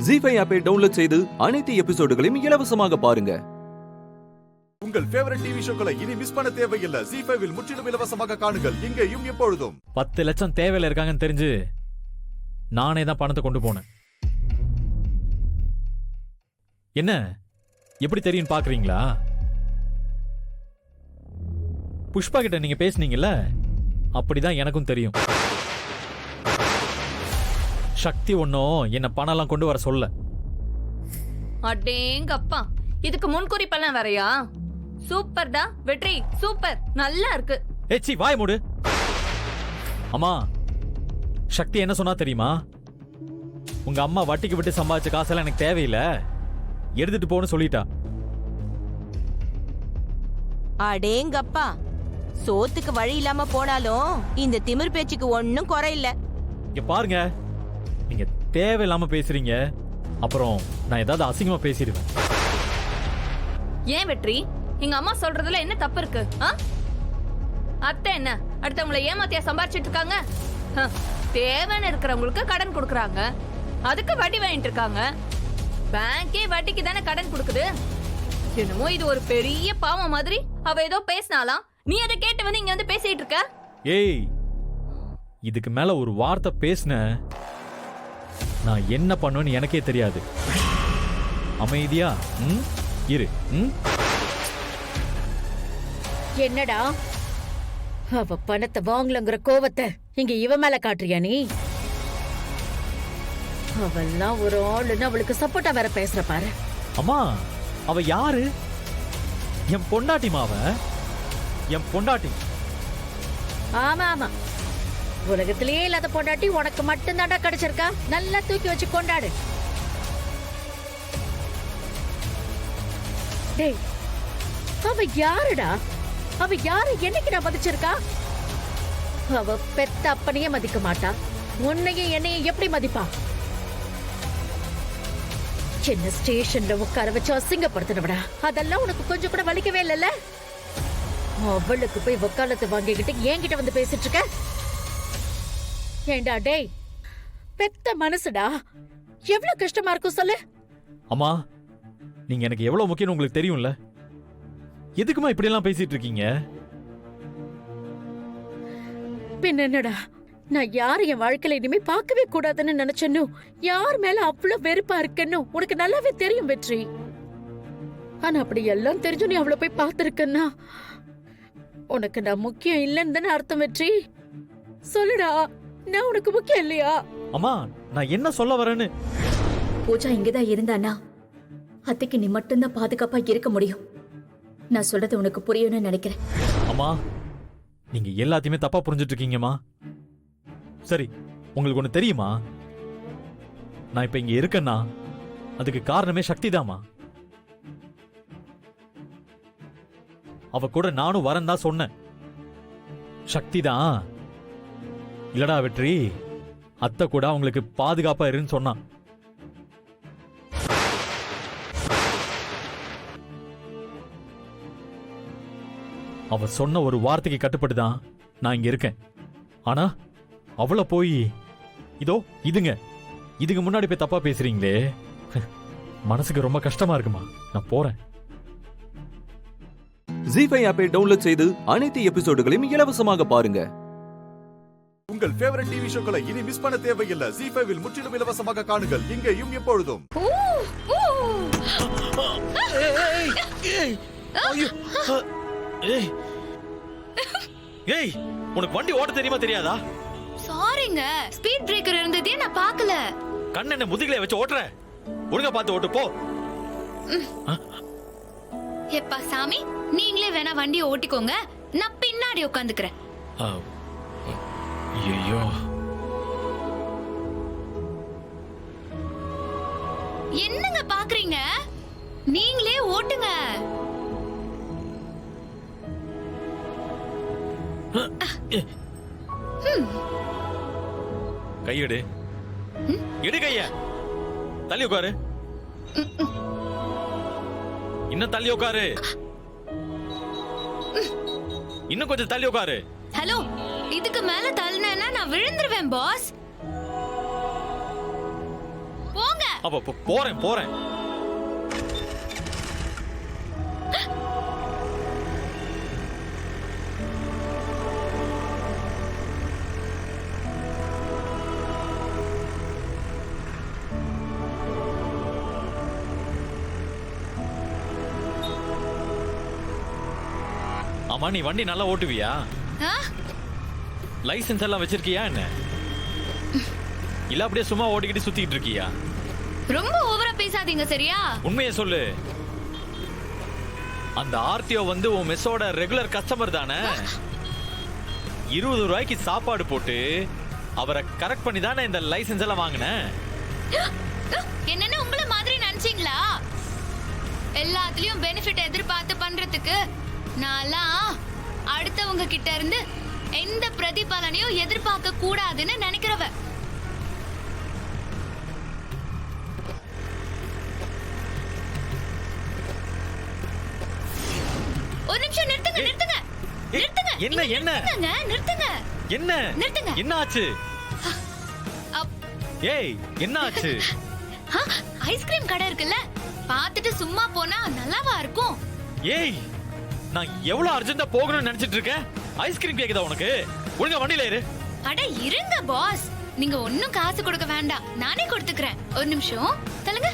ZEE5 ஆப்பை டவுன்லோட் செய்து அனைத்து எபிசோடுகளையும் இலவசமாக பாருங்க. உங்கள் ஃபேவரட் டிவி ஷோக்களை இனி மிஸ் பண்ண தேவையில்லை. ZEE5 முற்றிலும் இலவசமாக காணுங்கள், இங்கேயும் எப்பொழுதும். 10 லட்சம் தேவையில இருக்காங்கன்னு தெரிஞ்சு நானே தான் பணத்தை கொண்டு போனேன். என்ன எப்படி தெரியும் பாக்குறீங்களா? புஷ்பா கிட்ட நீங்க பேசுனீங்கல்ல, அப்படிதான் எனக்கும் தெரியும். சக்தி ஒன்னும் என்ன பணம் எல்லாம் கொண்டு வர சொல்ல. அடேங்கப்பா, இதுக்கு முன்குறிப்பெல்லாம் வேறயா? சூப்பர்டா வெற்றி, சூப்பர், நல்லா இருக்கு. ஏச்சி வாய் மூடு. அம்மா, சக்தி என்ன சொன்னா தெரியுமா? உங்க அம்மா வட்டிக்கு விட்டு சம்பாதிச்ச காசெல்லாம் எனக்கு தேவையில்லை, எடுத்துட்டு போன்னு சொல்லிட்டா. அடேங்கப்பா, சோத்துக்கு வழி இல்லாம போனாலும் இந்த திமிர் பேச்சுக்கு ஒன்னும் குறையில்ல. இங்க பாருங்க, நீங்க தேவையில்லாம பேசுறீங்க, அப்புறம் நான் ஏதாவது அசிங்கமா பேசிடுவேன். ஏன் வெற்றி, எங்க அம்மா சொல்றதுல என்ன தப்பு இருக்கு? அத்தை என்ன அடுத்தவங்களை ஏமாத்தியா சம்பாரிச்சிட்டு இருக்காங்க? தேவைன்னு இருக்கிறவங்களுக்கு கடன் கொடுக்கறாங்க, அதுக்கு வட்டி வாங்கிட்டு இருக்காங்க. பேங்கே வட்டிக்கு தானே கடன் கொடுக்குது. என்னமோ இது ஒரு பெரிய பாவம் மாதிரி அவ ஏதோ பேசினாலாம், நீ அதை கேட்டு வந்து இங்க வந்து பேசிட்டு இருக்க. ஏய், இதுக்கு மேல ஒரு வார்த்தை பேசின நான் என்ன பண்ணுவேன்னு எனக்கே தெரியாது. அமைதியா இரு. என்னடா அவ பணத்தை வாங்கலங்கிற கோவத்தை இங்க இவ மேல காட்டுறியா நீ? அவெல்லாம் ஒரு ஆளுன்னு அவளுக்கு சப்போர்ட்டா வேற பேசுற பாரு. அம்மா, அவ யாரு? என் பொண்டாட்டி மாவ, என் பொண்டாட்டி. ஆமா ஆமா, உலகத்திலேயே இல்லாத பொண்டாட்டி உனக்கு மட்டும் தாண்டா கிடைச்சிருக்கா. நல்லா தூக்கி வச்சு கொண்டாடு. டேய், அவ யாருடா? அவ யாரு? என்னைக்கு நான் மதிச்சிருக்கா? அவ பெத்த அப்பனையே மதிக்க மாட்டா, உன்னையும் என்னையும் எப்படி மதிப்பா? சின்ன ஸ்டேஷன்ல உட்கார வச்சு அசிங்கப்படுத்தினவடா, அதெல்லாம் உனக்கு கொஞ்சம் கூட வலிக்கவே இல்லைல்ல? அவளுக்கு போய் வக்காலத்தை வாங்கிக்கிட்டு என்கிட்ட வந்து பேசிட்டு இருக்க. ஏண்டா டேய், பெத்த மனசுடா, எவ்வளவு கஷ்டமா இருக்கும் சொல்லு. அம்மா, நீங்க எனக்கு எவ்வளவு முக்கியம் உங்களுக்கு தெரியும்ல, எதுக்குமா இப்படி எல்லாம் பேசிட்டு இருக்கீங்க? பின்ன என்னடா, நான் யார் என் வாழ்க்கையில இனிமே பார்க்கவே கூடாதுன்னு நினைச்சேனோ, யார் மேல அவ்வளவு வெறுப்பா இருக்கேன்னு உனக்கு நல்லாவே தெரியும் வெற்றி. ஆனா அப்படி எல்லாம் தெரிஞ்சு நீ அவளை போய் பார்த்திருக்கன்னா உனக்கு நான் முக்கியம் இல்லைன்னு தானே அர்த்தம் வெற்றி? சொல்லுடா, நான் உனக்கு முக்கியம் இல்லையா? அம்மா, நான் என்ன சொல்ல வரேன்னு. பூஜா இங்கதான் இருந்தானா அத்தைக்கு நீ மட்டும்தான் பாதுகாப்பா இருக்க முடியும். நான் சொல்றது உனக்கு புரியும்னு நினைக்கிறேன். அம்மா, நீங்க எல்லாத்தையுமே தப்பா புரிஞ்சுட்டு இருக்கீங்கம்மா. சரி, உங்களுக்கு ஒண்ணு தெரியுமா? நான் இப்ப இங்க இருக்கேன்னா அதுக்கு காரணமே சக்தி தாமா. அவ கூட நானும் வரேன் தான் சொன்னேன். சக்தி தான் இல்லடா வெற்றி, அத்தை கூட அவங்களுக்கு பாதுகாப்பா இருன்னு சொன்னான். அவ சொன்ன ஒரு வார்த்தைக்கு கட்டுப்பட்டு தான் நான் இங்க இருக்கேன். ஆனா அவளை போய் இதோ இதுக்கு முன்னாடி போய் தப்பா பேசுறீங்களே, மனசுக்கு ரொம்ப கஷ்டமா இருக்குமா. நான் போறேன். ஜீ5 ஆப்பை டவுன்லோட் செய்து அனைத்து எபிசோடுகளையும் இலவசமாக பாருங்க. உங்கள் ஃபேவரட் டிவி ஷோக்களை இனி மிஸ் பண்ண தேவையில்லை. ஜீ5 முற்றிலும் இலவசமாக காணுங்கள், இங்கேயும் எப்பொழுதும். ஏய், உனக்கு வண்டி ஓட்ட தெரியுமா தெரியாதா? சாரிங்க, ஸ்பீட் பிரேக்கர் இருந்ததே நான் பார்க்கல. கண்ண என்ன முதுகிலே வச்சு ஓட்டுற? ஒழுங்கா பார்த்து ஓட்டு போ. எப்பா சாமி, நீங்களே வேணா வண்டியை ஓட்டிக்கோங்க, நான் பின்னாடி உட்காந்துக்கிறேன். ஐயோ, என்னங்க பாக்குறீங்க? நீங்களே ஓட்டுங்க. கையெடு, எடு கைய. தள்ளி உட்காரு. இன்னும் தள்ளி உட்காரு. இன்னும் கொஞ்சம் தள்ளி உட்காரு. ஹலோ, இதுக்கு மேல தள்ளினா நான் விழுந்துருவேன் பாஸ். போங்க. அப்ப போறேன். ஆமா, நீ வண்டி நல்லா ஓட்டுவியா? லைசென்ஸ் எல்லாம் வச்சிருக்கியா என்ன? இல்ல அப்படியே சும்மா ஓட்டிக்கிட்டு சுத்திட்டு இருக்கியா? ரொம்ப ஓவரா பேசாதீங்க சரியா? உண்மையை சொல்லு. அந்த ஆர்டிஓ வந்து உன் மெஸ்ஸோட ரெகுலர் கஸ்டமர் தானே? 20 ரூபாய்க்கு சாப்பாடு போட்டு அவரை கரெக்ட் பண்ணி தானே இந்த லைசென்ஸ் எல்லாம் வாங்கினேன். என்னன்னு உங்களை மாதிரி நினைச்சீங்களா? எல்லாத்துலயும் பெனிஃபிட் எதிர்பார்த்து பண்றதுக்கு நான்லாம் அடுத்தவங்க கிட்ட இருந்து எந்த பிரதிபலனையும் எதிர்பார்க்க கூடாதுன்னு நினைக்கிறவ. ஒரு நிமிஷம் நிறுத்துங்க. என்ன ஆச்சு? ஏய், என்ன ஆச்சு? ஐஸ்கிரீம் கடை இருக்குல்ல, பார்த்துட்டு சும்மா போனா நல்லாவா இருக்கும்? ஏய், நான் எவ்வளவு அர்ஜென்ட்டா போகணும்னு நினைச்சிட்டு இருக்கேன். ஐஸ்கிரீம் கேக்குதா உனக்கு? ஒழுங்கா வண்டியில ஏறு. அட இருங்க பாஸ், நீங்க ஒன்னும் காசு கொடுக்க வேண்டாம், நானே கொடுத்துக்கிறேன். ஒரு நிமிஷம் தள்ளுங்க.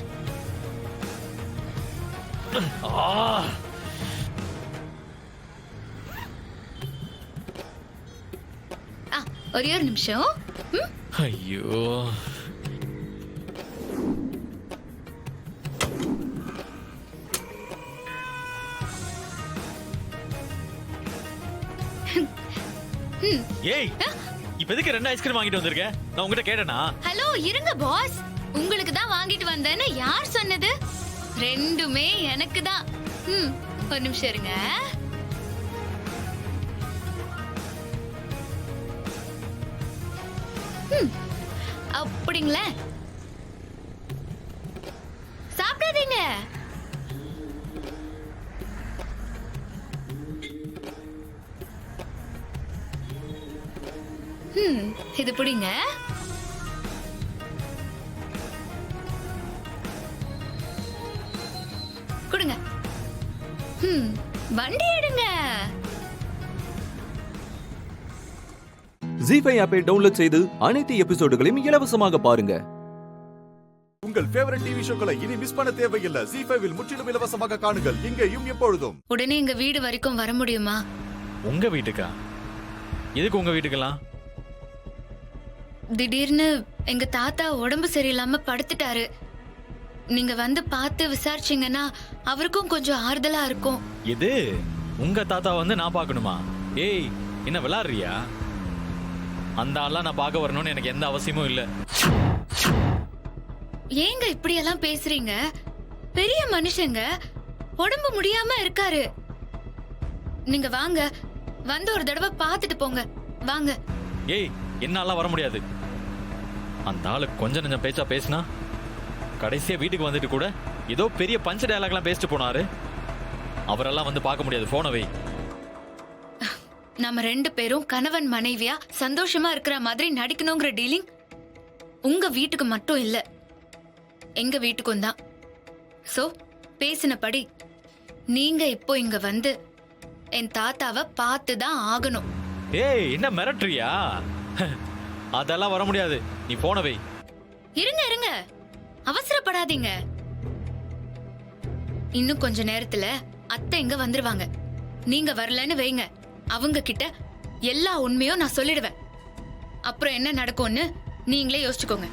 ஒரே ஒரு நிமிஷம். ஐயோ, ஏய், இப்ப எதுக்கு 2 ஐஸ்கிரீம் வாங்கிட்டு வந்திருக்க? நான் உங்ககிட்ட கேட்டேனா? ஹலோ இருங்க பாஸ், உங்களுக்கு தான் வாங்கிட்டு வந்தேன்னு யார் சொன்னது? ரெண்டுமே எனக்கு தான். ஒரு நிமிஷம் இருங்க. அப்படிங்களா? சாப்பிடாதீங்க. இது புடிங்க. கொடுங்க. வண்டி எடுங்க. ஜி5 ஆப்பை டவுன்லோட் செய்து அனைத்து எபிசோடுகளையும் இலவசமாக பாருங்க. உங்கள் ஃபேவரட் டிவி ஷோக்களை இனி மிஸ் பண்ண தேவையில்லை. ஜி5 முற்றிலும் இலவசமாக காணுங்கள் இங்கேயும் எப்பொழுதும். உடனே எங்க வீடு வரைக்கும் வர முடியுமா? உங்க வீட்டுக்கா? எதுக்கு உங்க வீட்டுக்கெல்லாம்? திடீர்னு எங்க தாத்தா உடம்பு சரியில்லாம படுத்துட்டாரு. நீங்க வந்து பார்த்து விசாரிச்சீங்கன்னா அவருக்கும் கொஞ்சம் ஆறுதலா இருக்கும். இது உங்க தாத்தா வந்து நான் பார்க்கணுமா? ஏய், என்ன விளையாடுறியா? அந்த ஆளா நான் பார்க்க வரணும்னு எனக்கு எந்த அவசியமும் இல்ல. ஏங்க இப்படி எல்லாம் பேசுறீங்க? பெரிய மனுஷங்க, உடம்பு முடியாம இருக்காரு. நீங்க வாங்க, வந்து ஒரு தடவை பார்த்துட்டு போங்க. வாங்க. ஏய், என்னால வர முடியாது. அந்த ஆளு கொஞ்சம் நெஞ்சம் பேச்சா பேசினா கடைசியா வீட்டுக்கு வந்துட்டு கூட ஏதோ பெரிய பஞ்ச டயலாக்லாம் பேசிட்டு போனாரு. அவரெல்லாம் வந்து பார்க்க முடியாது. போன வை. நம்ம 2 பேரும் கணவன் மனைவியா சந்தோஷமா இருக்கிற மாதிரி நடிக்கணுங்கிற டீலிங் உங்க வீட்டுக்கு மட்டும் இல்ல, எங்க வீட்டுக்கும் தான். சோ பேசினபடி நீங்க இப்போ இங்க வந்து என் தாத்தாவை பார்த்து தான் ஆகணும். ஏய், என்ன மிரட்டுறியா? அதெல்லாம் வர முடியாது. நீ போன வை. இருங்க இருங்க, அவசரப்படாதீங்க. இன்னும் கொஞ்ச நேரத்துல அத்தை இங்க வந்துருவாங்க. நீங்க வரலன்னு வைங்க, அவங்க கிட்ட எல்லா உண்மையும் நான் சொல்லிடுவேன். அப்புறம் என்ன நடக்கும்னு நீங்களே யோசிச்சுக்கோங்க.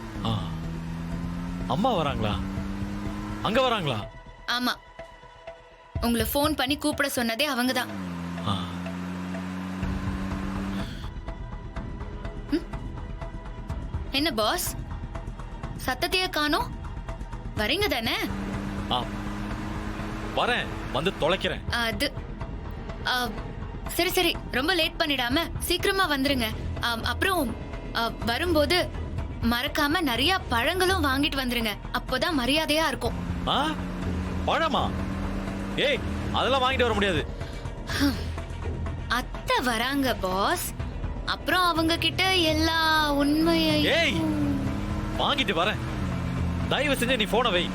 அம்மா வராங்களா? அங்க வராங்களா? ஆமா, உங்களை போன் பண்ணி கூப்பிட சொன்னதே அவங்கதான். என்ன பாஸ், சத்தத்தையே காணோம்? வரீங்க தானே? வரேன், வந்து தொலைக்கிறேன். அது சரி சரி, ரொம்ப லேட் பண்ணிடாம சீக்கிரமா வந்துருங்க. அப்புறம் வரும்போது மறக்காம நிறைய பழங்களும் வாங்கிட்டு வந்துருங்க. அப்போதான் மரியாதையா இருக்கும். பழமா? ஏய், அதெல்லாம் வாங்கிட்டு வர முடியாது. அத்தை வராங்க பாஸ், அப்புறம் அவங்க கிட்ட எல்லா உண்மையை. ஏய், வாங்கிட்டு வரேன். தயவு செஞ்சு நீ போன வை.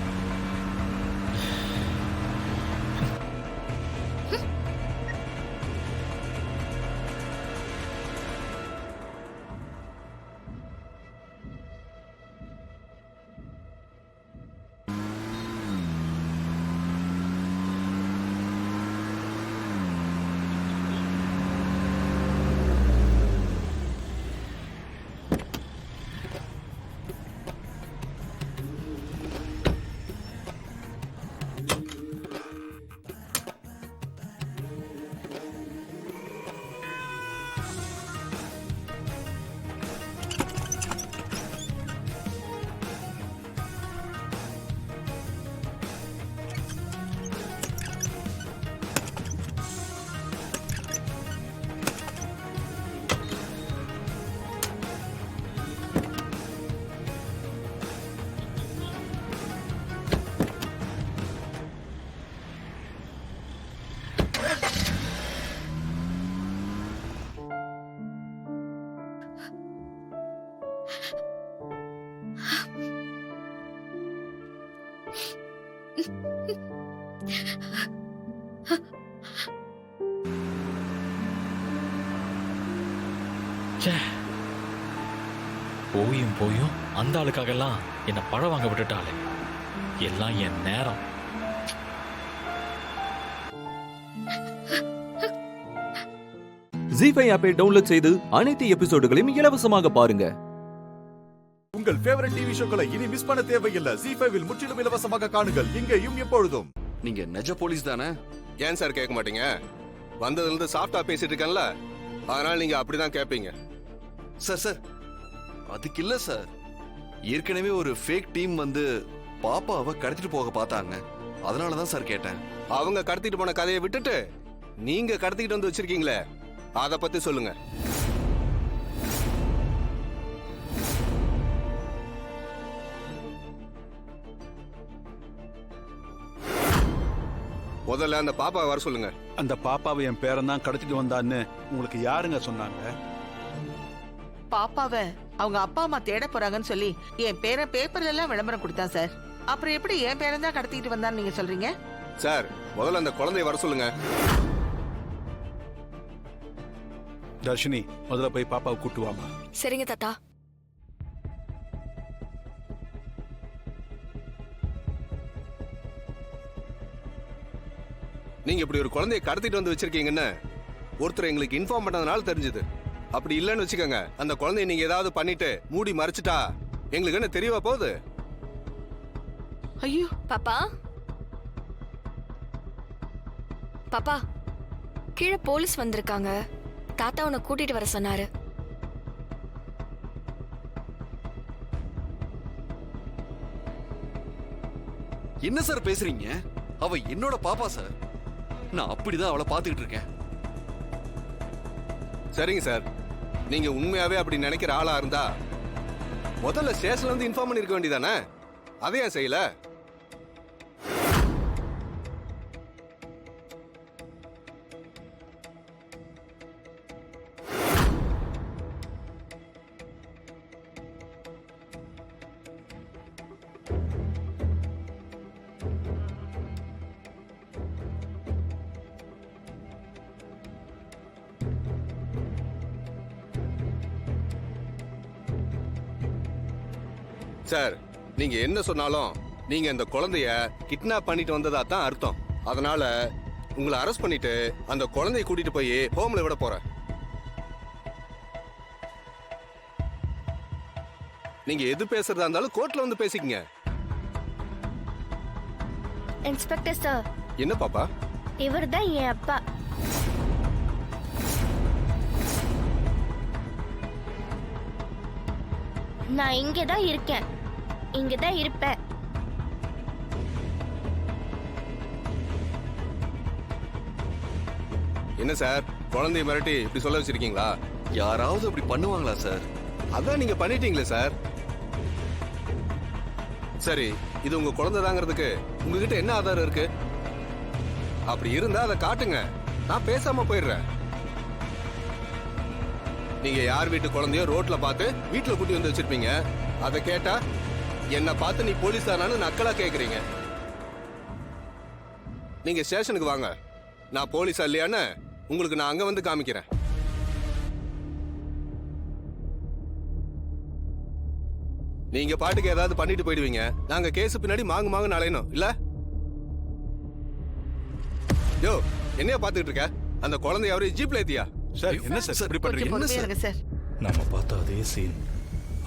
போயும் போயும் அந்த ஆளுக்காக எல்லாம் என்ன பழம் வாங்க விட்டுட்டாளே. எல்லாம் என் நேரம். ஜி5 ஆப்பை டவுன்லோட் செய்து அனைத்து எபிசோடுகளையும் இலவசமாக பாருங்க. உங்கள் ஃபேவரட் டிவி ஷோக்களை இனி மிஸ் பண்ண தேவையில்லை. ஜி5 முற்றிலும் இலவசமாக காணுங்கள் இங்கேயும் எப்பொழுதும். நீங்க நெஜ போலீஸ் தானே? ஏன் சார் கேட்க மாட்டீங்க? வந்ததுல இருந்து சாஃப்டா பேசிட்டு இருக்கேன்ல, அதனால நீங்க அப்படிதான் கேட்பீங்க. சார் சார், அதுக்கு இல்ல சார். ஏற்கனவே ஒரு ஃபேக் டீம் வந்து பாப்பாவை கடத்திட்டு போக பார்த்தாங்க. அதனால தான் சார் கேட்டேன். அவங்க கடத்திட்டு போன கதையை விட்டுட்டு நீங்க கடத்திட்டு வந்து வச்சிருக்கீங்களே, அத பத்தி சொல்லுங்க. முதல்ல அந்த பாப்பாவை வர சொல்லுங்க. அந்த பாப்பாவை என் பேரன் தான் கடத்திட்டு வந்தான்னு உங்களுக்கு யாருங்க சொன்னாங்க? பாப்பாவை அவங்க அப்பா அம்மா தேட போறாங்கன்னு சொல்லி என் பேரன் பேப்பர்ல எல்லாம் விளம்பரம் கொடுத்தான் சார். அப்புறம் எப்படி என் பேரன் தான் கடத்திட்டு வந்தான்னு நீங்க சொல்றீங்க? சார், முதல்ல அந்த குழந்தைய வர சொல்லுங்க. தர்ஷினி முதல்ல போய் பாப்பாவை கூட்டு வாமா. சரிங்க தாத்தா. நீங்க இப்படி ஒரு குழந்தையை கடத்திட்டு வந்து வச்சிருக்கீங்கன்னு ஒருத்தர் எங்களுக்கு இன்ஃபார்ம் பண்ணதுனால தெரிஞ்சது. அப்படி இல்லைன்னு வச்சுக்கோங்க, அந்த குழந்தைய நீங்க ஏதாவது பண்ணிட்டு மூடி மறைச்சிட்டா எங்களுக்கு என்ன தெரியவா போகுது? ஐயோ பாப்பா, பாப்பா கீழே போலீஸ் வந்திருக்காங்க. தாத்தா உன்னை கூட்டிட்டு வர சொன்னாரு. என்ன சார் பேசுறீங்க? அவ என்னோட பாப்பா சார். நான் அப்படிதான் அவளை பாத்துக்கிட்டு இருக்கேன். சரிங்க சார், நீங்க உண்மையாவே அப்படி நினைக்கிற ஆளா இருந்தா முதல்ல ஸ்டேஷன்ல வந்து இன்ஃபார்ம் பண்ணிருக்க வேண்டியதானே? அதை ஏன் செய்யல? சார், நீங்க என்ன சொன்னாலும் நீங்க இந்த குழந்தைய கிட்னாப் பண்ணிட்டு வந்ததா தான் அர்த்தம். அதனால உங்களை அரெஸ்ட் பண்ணிட்டு அந்த குழந்தைய கூட்டிட்டு போய் ஹோம்ல விட போறேன். நீங்க எது பேசுறதா இருந்தாலும் கோர்ட்ல வந்து பேசிக்கங்க. Inspector sir. என்ன பாப்பா? இவர் தான் என் அப்பா. நான் இங்கதான் இருக்கேன், இங்கதான் இருப்பேன். என்ன சார், குழந்தைய மிரட்டி இப்படி சொல்ல வச்சிருக்கீங்களா? யாராவது அப்படி பண்ணுவாங்களா சார்? அதான் நீங்க பண்ணிட்டீங்களே சார். சரி, இது உங்க குழந்தைதாங்கிறதுக்கு உங்ககிட்ட என்ன ஆதாரம் இருக்கு? அப்படி இருந்தா அதை காட்டுங்க, நான் பேசாம போயிடுறேன். நீங்க யார் வீட்டு குழந்தையோ ரோட்ல பார்த்து வீட்டுல கூட்டி வந்து வச்சிருப்பீங்க. அதை கேட்டா என்ன பார்த்து நீ போலீஸ் தானான்னு நக்கலா கேக்குறீங்க. நீங்க ஸ்டேஷனுக்கு வாங்க, நான் போலீஸா இல்லையான்னு உங்களுக்கு நான் அங்க வந்து காமிக்கிறேன். நீங்க பாட்டுக்கு ஏதாவது பண்ணிட்டு போயிடுவீங்க. நாங்க கேஸ் பின்னாடி மாங்கு அலையணும் இல்ல? யோ, என்னைய பாத்துக்கிட்டு இருக்க? அந்த குழந்தை அவரு ஜீப்ல ஏத்தியா? சார் என்ன சார் இப்படி பண்றீங்க? என்ன சார்? நம்ம பார்த்த அதே சீன்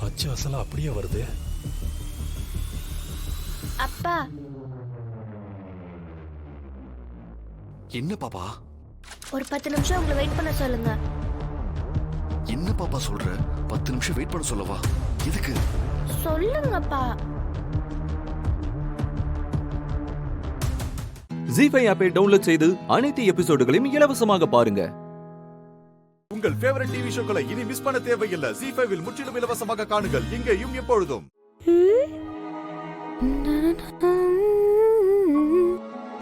அச்சு அசலா அப்படியே வருது. அப்பா. என்ன பாப்பா? ஒரு 10 நிமிஷம் உங்களை வெயிட் பண்ண சொல்லுங்க. என்ன பாப்பா சொல்ற? 10 நிமிஷம் வெயிட் பண்ண சொல்லவா? எதுக்கு? சொல்லுங்கப்பா. ஜீ5 ஆப்பை டவுன்லோட் செய்து அனைத்து எபிசோடுகளையும் இலவசமாக பாருங்க. உங்கள் ஃபேவரட் டிவி ஷோக்களை இனி மிஸ் பண்ண தேவையில்லை. ஜீ5 இல் முற்றிலும் இலவசமாக காணுங்கள், இங்கேயும் எப்பொழுதும்.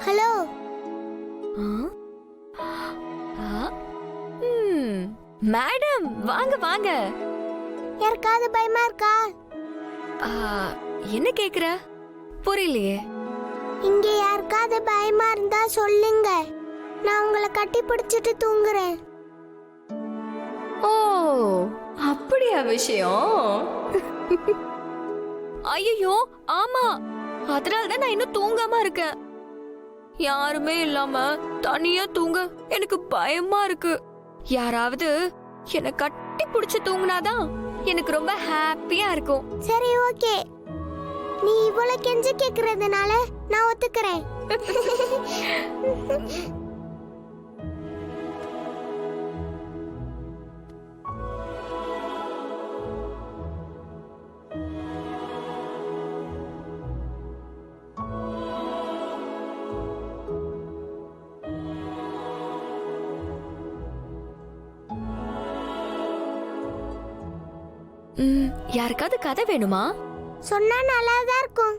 ஹலோ. மேடம் வாங்க வாங்க. யாருக்காவது பயமா இருக்கா? என்ன கேக்குற? புரியலையே. இங்க யாருக்காவது பயமா இருந்தா சொல்லுங்க, நான் உங்களை கட்டி பிடிச்சிட்டு தூங்குறேன். ஓ அப்படியா விஷயம்? ஐயோ ஆமா, அதனாலதான் நான் இன்னும் தூங்காம இருக்கேன். யாருமே இல்லாம தனியா தூங்க எனக்கு பயமா இருக்கு. யாராவது என்ன கட்டி பிடிச்சு தூங்குனாதான் எனக்கு ரொம்ப ஹாப்பியா இருக்கும். சரி ஓகே, நீ இவ்வளவு கெஞ்சி கேக்குறதுனால நான் ஒத்துக்கிறேன். யாருக்காவது கதை வேணுமா? சொன்னா நல்லாதான் இருக்கும்.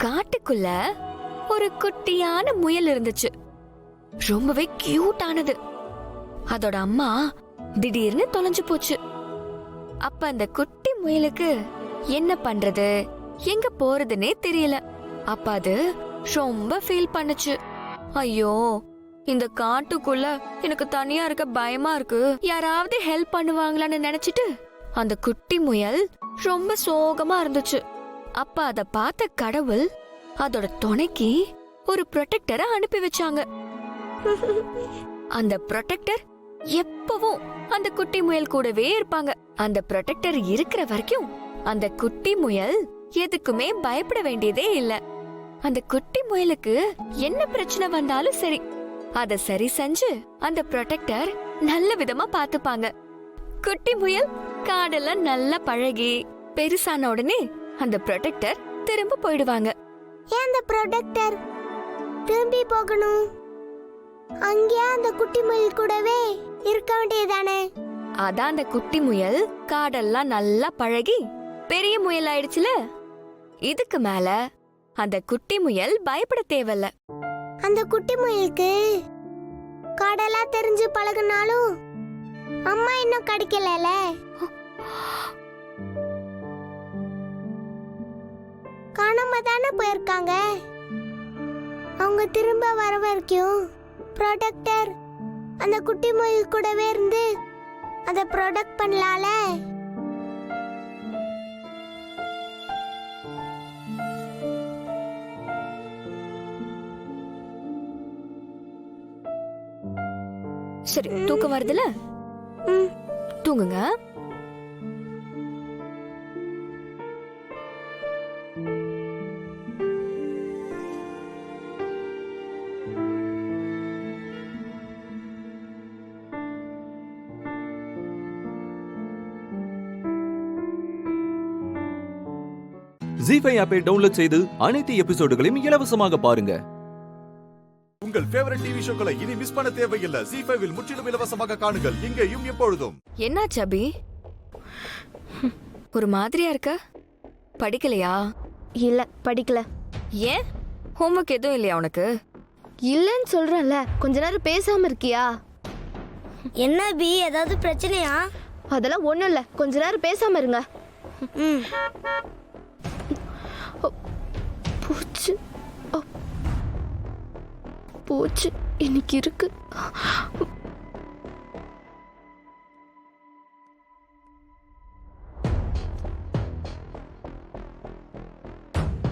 காட்டுக்குள்ள ஒரு குட்டியான முயல் இருந்துச்சு. ரொம்பவே கியூட்டானது. அதோட அம்மா திடீர்னு தொலைஞ்சு போச்சு. அப்ப அந்த குட்டி முயலுக்கு என்ன பண்றது, எங்க போறதுன்னே தெரியல. அப்ப அது ரொம்ப ஃபீல் பண்ணுச்சு. ஐயோ, இந்த காட்டுக்குள்ள எனக்கு தனியா இருக்க பயமா இருக்கு, யாராவது ஹெல்ப் பண்ணுவாங்களான்னு நினைச்சிட்டு அந்த குட்டி முயல் ரொம்ப சோகமா இருந்துச்சு. அப்ப அத பார்த்த கடவுள் அதோட துணைக்கு ஒரு ப்ரொடெக்டரை அனுப்பி வச்சாங்க. அந்த ப்ரொடெக்டர் எப்பவும் அந்த குட்டி முயல் கூடவே இருப்பாங்க. அந்த ப்ரொடெக்டர் இருக்கிற வரைக்கும் அந்த குட்டி முயல் எதுக்குமே பயப்பட வேண்டியதே இல்ல. அந்த குட்டி முயலுக்கு என்ன பிரச்சனை வந்தாலும் சரி, அத சரி செஞ்சு அந்த ப்ரொடெக்டர் நல்ல விதமா பாத்துப்பாங்க. குட்டி முயல் காடெல்லாம் நல்லா பழகி பெருசான உடனே அந்த ப்ரொடெக்டர் திரும்ப போயிடுவாங்க. ஏன் அந்த ப்ரொடெக்டர் திரும்பி போகணும்? அங்கேயே அந்த குட்டி முயல் கூடவே இருக்க வேண்டியதானே? அதான் அந்த குட்டி முயல் காடெல்லாம் நல்லா பழகி பெரிய முயல் ஆயிடுச்சுல. இதுக்கு மேல அந்த குட்டி முயல் பயப்பட தேவையில்ல. அந்த குட்டி முயலுக்கு காடெல்லாம் தெரிஞ்சு பழகுனாலும் அம்மா இன்னும் கிடைக்கல. காணாம தானே போயிருக்காங்க. அவங்க திரும்ப வர வரைக்கும் ப்ரொடெக்டர் அந்த குட்டி முயல் கூடவே இருந்து அதை ப்ரொடெக்ட் பண்ணலால. சரி, தூக்கம் வருதுல, தூங்குங்க. ஜீஃபை ஆப்பை டவுன்லோட் செய்து அனைத்து எபிசோடுகளையும் இலவசமாக பாருங்க. உங்கள் ஃபேவரட் டிவி ஷோக்களை இனி மிஸ் பண்ண தேவையில்லை. ஜீஃபை வில் முற்றிலும் இலவசமாக காணுங்கள், இங்கேயும் எப்பொழுதும். என்னாச்சு அபி? ஒரு மாதிரியா இருக்க? படிக்கலையா? இல்ல, படிக்கல. ஏன்? ஹோம்வொர்க் எதுவும் இல்லையா உனக்கு? இல்லன்னு சொல்றேன்ல, கொஞ்ச நேரம் பேசாம இருக்கியா? என்ன பி, ஏதாவது பிரச்சனையா? அதெல்லாம் ஒண்ணும் இல்ல, கொஞ்ச நேரம் பேசாம இருங்க. பூச்சு பூச்சு இன்னைக்கு இருக்கு.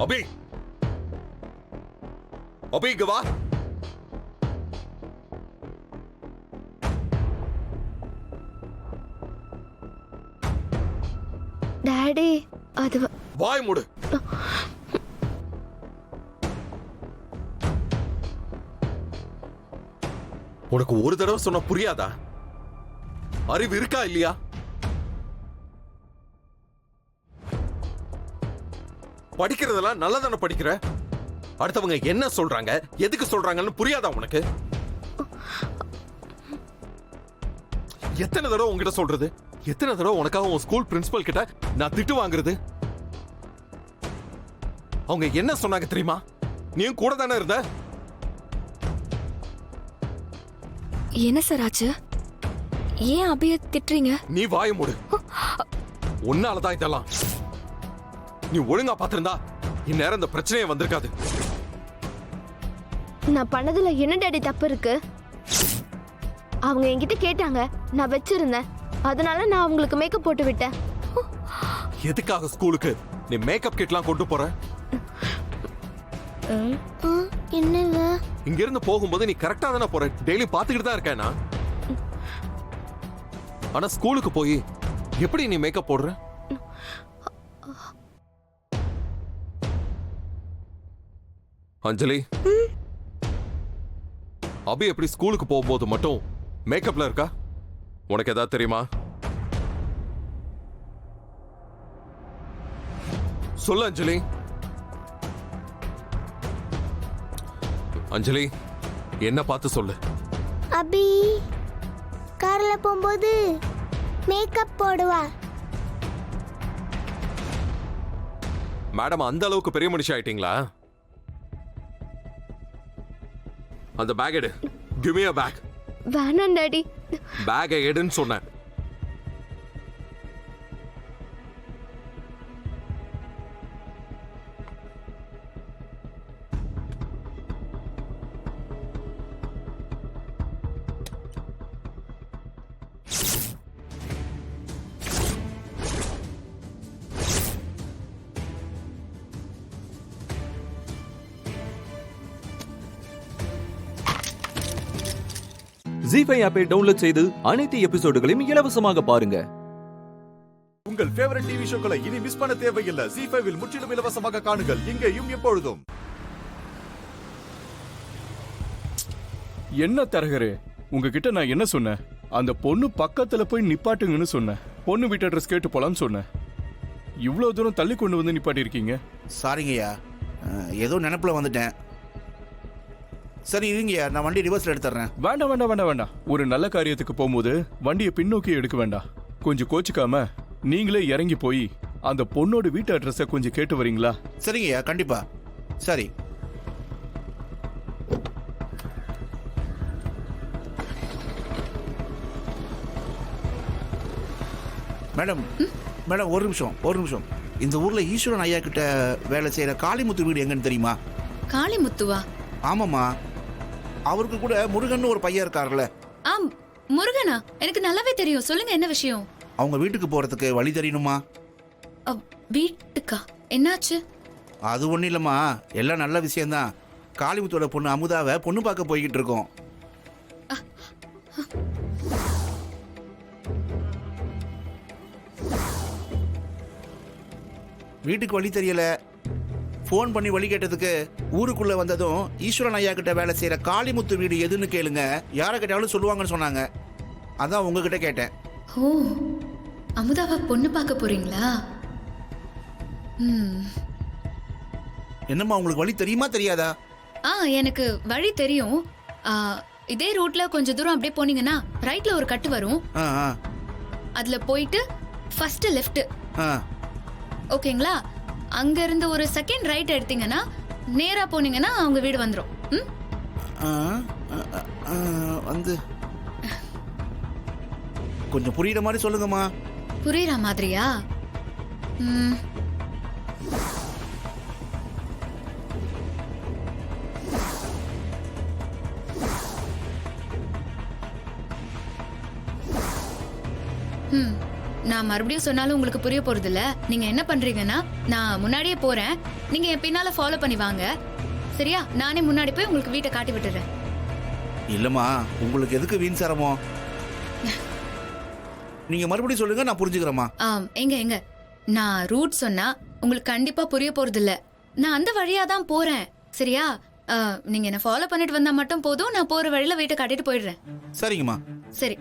அபி, அபி இங்க வா. டாடி, அது வாய் மூடு. உனக்கு ஒரு தடவை சொன்ன புரியாதா? அறிவு இருக்கா இல்லையா? படிக்கிறதெல்லாம் நல்லா தானே படிக்கிற. அடுத்தவங்க என்ன சொல்றாங்க, எதுக்கு சொல்றாங்கன்னு புரியாதா உனக்கு? எத்தனை தடவை உங்ககிட்ட சொல்றது? எத்தனை தடவை உனக்காக உன் ஸ்கூல் பிரின்சிபல் கிட்ட நான் திட்டு வாங்குறது? அவங்க என்ன சொன்னாங்க தெரியுமா? நீயும் கூட தானே இருந்த. என்ன சார் ஆச்சு? ஏன் அபிய திட்டுறீங்க? நீ வாய மூடு. உன்னாலதான் இதெல்லாம். நீ ஒழுங்கா பாத்திருந்தா இந்நேரம் இந்த பிரச்சனையே வந்திருக்காது. நான் பண்ணதுல என்ன டாடி தப்பு இருக்கு? அவங்க என்கிட்ட கேட்டாங்க, நான் வச்சிருந்தேன், அதனால நான் அவங்களுக்கு மேக்கப் போட்டு விட்டேன். எதுக்காக ஸ்கூலுக்கு நீ மேக்கப் கிட்லாம் கொண்டு போற? என்னங்க? இங்க இருந்து போகும்போது நீ கரெக்டா தானே போற. டெய்லி பாத்துக்கிட்டு தான் இருக்கேன் நான். ஆனா ஸ்கூலுக்கு போய் எப்படி நீ மேக்கப் போடுற? அஞ்சலி, அபி எப்படி ஸ்கூலுக்கு போகும்போது மட்டும் மேக்கப்ல இருக்கா? உனக்கு ஏதாவது தெரியுமா? சொல்லு அஞ்சலி. அஞ்சலி, என்ன பார்த்து சொல்லு. அபி கார்ல போகும்போது மேக்கப் போடுவா. மேடம், அந்த அளவுக்கு பெரிய மனுஷன் ஆயிட்டீங்களா? அந்த பேக் எடு. Give me a bag. வேணாம் டாடி. பேக் எடுன்னு சொன்னேன். ஜீஃபை ஆப்பை டவுன்லோட் செய்து அனைத்து எபிசோடுகளையும் இலவசமாக பாருங்க. உங்கள் ஃபேவரட் டிவி ஷோக்களை இனி மிஸ் பண்ண தேவையில்லை. ஜீ5 முற்றிலும் இலவசமாக காணுங்கள், இங்கேயும் எப்பொழுதும். என்ன தரகரே, உங்ககிட்ட நான் என்ன சொன்னேன்? அந்த பொண்ணு பக்கத்துல போய் நிப்பாட்டுங்கன்னு சொன்னேன். பொண்ணு வீட்டு அட்ரஸ் கேட்டு போலான்னு சொன்னேன். இவ்வளவு தூரம் தள்ளி கொண்டு வந்து நிப்பாட்டி இருக்கீங்க. சாரிங்கய்யா, ஏதோ நினைப்புல வந்துட்டேன். சரி இருங்கய்யா, நான் வண்டி ரிவர்ஸ்ல எடுத்துறேன். வேண்டாம் வேண்டாம் வேண்டாம் வேண்டாம். ஒரு நல்ல காரியத்துக்கு போகும்போது வண்டியை பின்னோக்கி எடுக்க வேண்டாம். கொஞ்சம் கோச்சிக்காம நீங்களே இறங்கி போய் அந்த பொண்ணோட வீட்டு அட்ரஸை கொஞ்சம் கேட்டு வரீங்களா? சரிங்கய்யா, கண்டிப்பா. சரி. மேடம் மேடம், ஒரு நிமிஷம். இந்த ஊர்ல ஈஸ்வரன் ஐயா கிட்ட வேலை செய்யற காளிமுத்து வீடு எங்கன்னு தெரியுமா? காளிமுத்துவா? ஆமாமா, அவருக்கு கூட முருகன் ஒரு பையன் இருக்காருல்ல. ஆம், முருகனா? எனக்கு நல்லாவே தெரியும். சொல்லுங்க, என்ன விஷயம்? அவங்க வீட்டுக்கு போறதுக்கு வழி தெரியணுமா? வீட்டுக்கா? என்னாச்சு? அது ஒன்றும் இல்லைம்மா, எல்லாம் நல்ல விஷயம்தான். காளிமுத்தோட பொண்ணு அமுதாவை பொண்ணு பார்க்க போய்கிட்டு இருக்கோம். வீட்டுக்கு வழி தெரியல. ஃபோன் பண்ணி வழி கேட்டதுக்கு ஊருக்குள்ள வந்ததும் ஈஸ்வரன் ஐயா கிட்ட வேலை செய்யற காளிமுத்து வீடு எதுன்னு கேளுங்க, யாரை கேட்டாலும் சொல்லுவாங்கன்னு சொன்னாங்க. அதான் உங்ககிட்ட கேட்டேன். ஓ, அமுதாவை பொண்ணு பார்க்க போறீங்களா? என்னம்மா, உங்களுக்கு வழி தெரியுமா தெரியாதா? எனக்கு வழி தெரியும். இதே ரூட்ல கொஞ்சம் தூரம் அப்படியே போனீங்கன்னா ரைட்ல ஒரு கட்டு வரும். அதுல போயிட்டு ஃபர்ஸ்ட் லெஃப்ட். ஓகேங்களா? அங்க இருந்து ஒரு செகண்ட் ரைட் எடுத்தீங்கன்னா நேரா போனீங்கன்னா அவங்க வீடு வந்துரும். வந்து கொஞ்சம் புரியுற மாதிரி சொல்லுங்கம்மா. புரியுற மாதிரியா? நான் மறுபடியும் சொன்னாலும் உங்களுக்கு புரிய போறது இல்ல. நீங்க என்ன பண்றீங்கன்னா, நான் முன்னாடியே போறேன், நீங்க என் பின்னால ஃபாலோ பண்ணி வாங்க. சரியா? நானே முன்னாடி போய் உங்களுக்கு வீட்டை காட்டி விட்டுறேன். இல்லம்மா, உங்களுக்கு எதுக்கு வீண் சிரமம்? நீங்க மறுபடியும் சொல்லுங்க, நான் புரிஞ்சுக்கிறேம்மா. எங்க நான் ரூட் சொன்னா உங்களுக்கு கண்டிப்பா புரிய போறது இல்ல. நான் அந்த வழியா தான் போறேன். சரியா? நீங்க என்ன ஃபாலோ பண்ணிட்டு வந்தா மட்டும் போதும். நான் போற வழியில வீட்டை காட்டிட்டு போயிடுறேன். சரிங்கம்மா. சரி.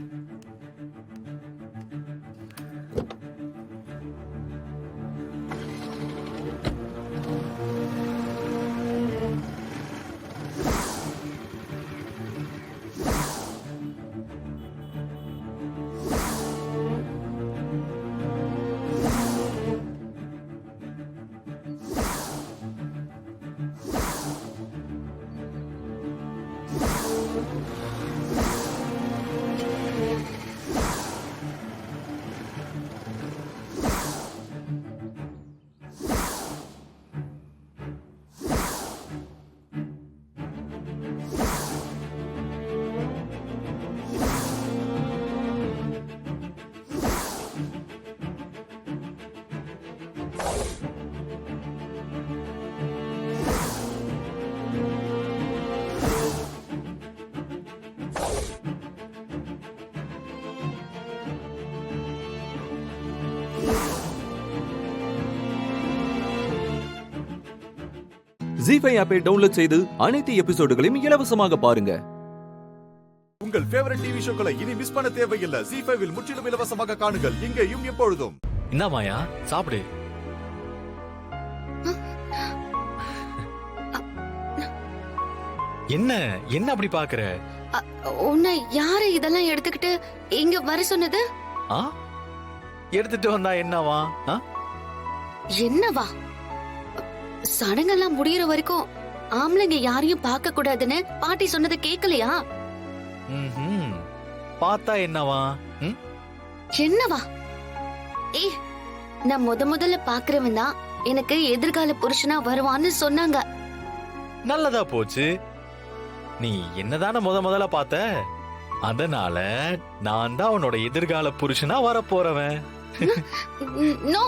ஜீஃபை ஆப்பை டவுன்லோட் செய்து அனைத்து எபிசோடுகளையும் இலவசமாக பாருங்க. உங்கள் ஃபேவரட் டிவி ஷோக்களை இனி மிஸ் பண்ண தேவையில்லை. ஜீ5 முற்றிலும் இலவசமாக காணுங்கள், இங்கேயும் எப்பொழுதும். என்ன மாயா, சாப்பிடு. என்ன என்ன அப்படி பாக்குற? உன்னை யாரு இதெல்லாம் எடுத்துக்கிட்டு இங்க வர சொன்னது? எடுத்துட்டு வந்தா என்னவா? என்னவா? சடங்கெல்லாம் முடியற வரைக்கும் ஆம்பளைங்க யாரையும் பார்க்க கூடாதுன்னு பாட்டி சொன்னதை கேட்கலையா? பார்த்தா என்னவா? என்னவா? நான் முதல்ல பாக்குறவன் தான் எனக்கு எதிர்கால புருஷனா வருவான்னு சொன்னாங்க. நல்லதா போச்சு. நீ என்னதான முதல்ல பார்த்த, அதனால நான் தான் உன்னோட எதிர்கால புருஷனா வர போறவன். நோ,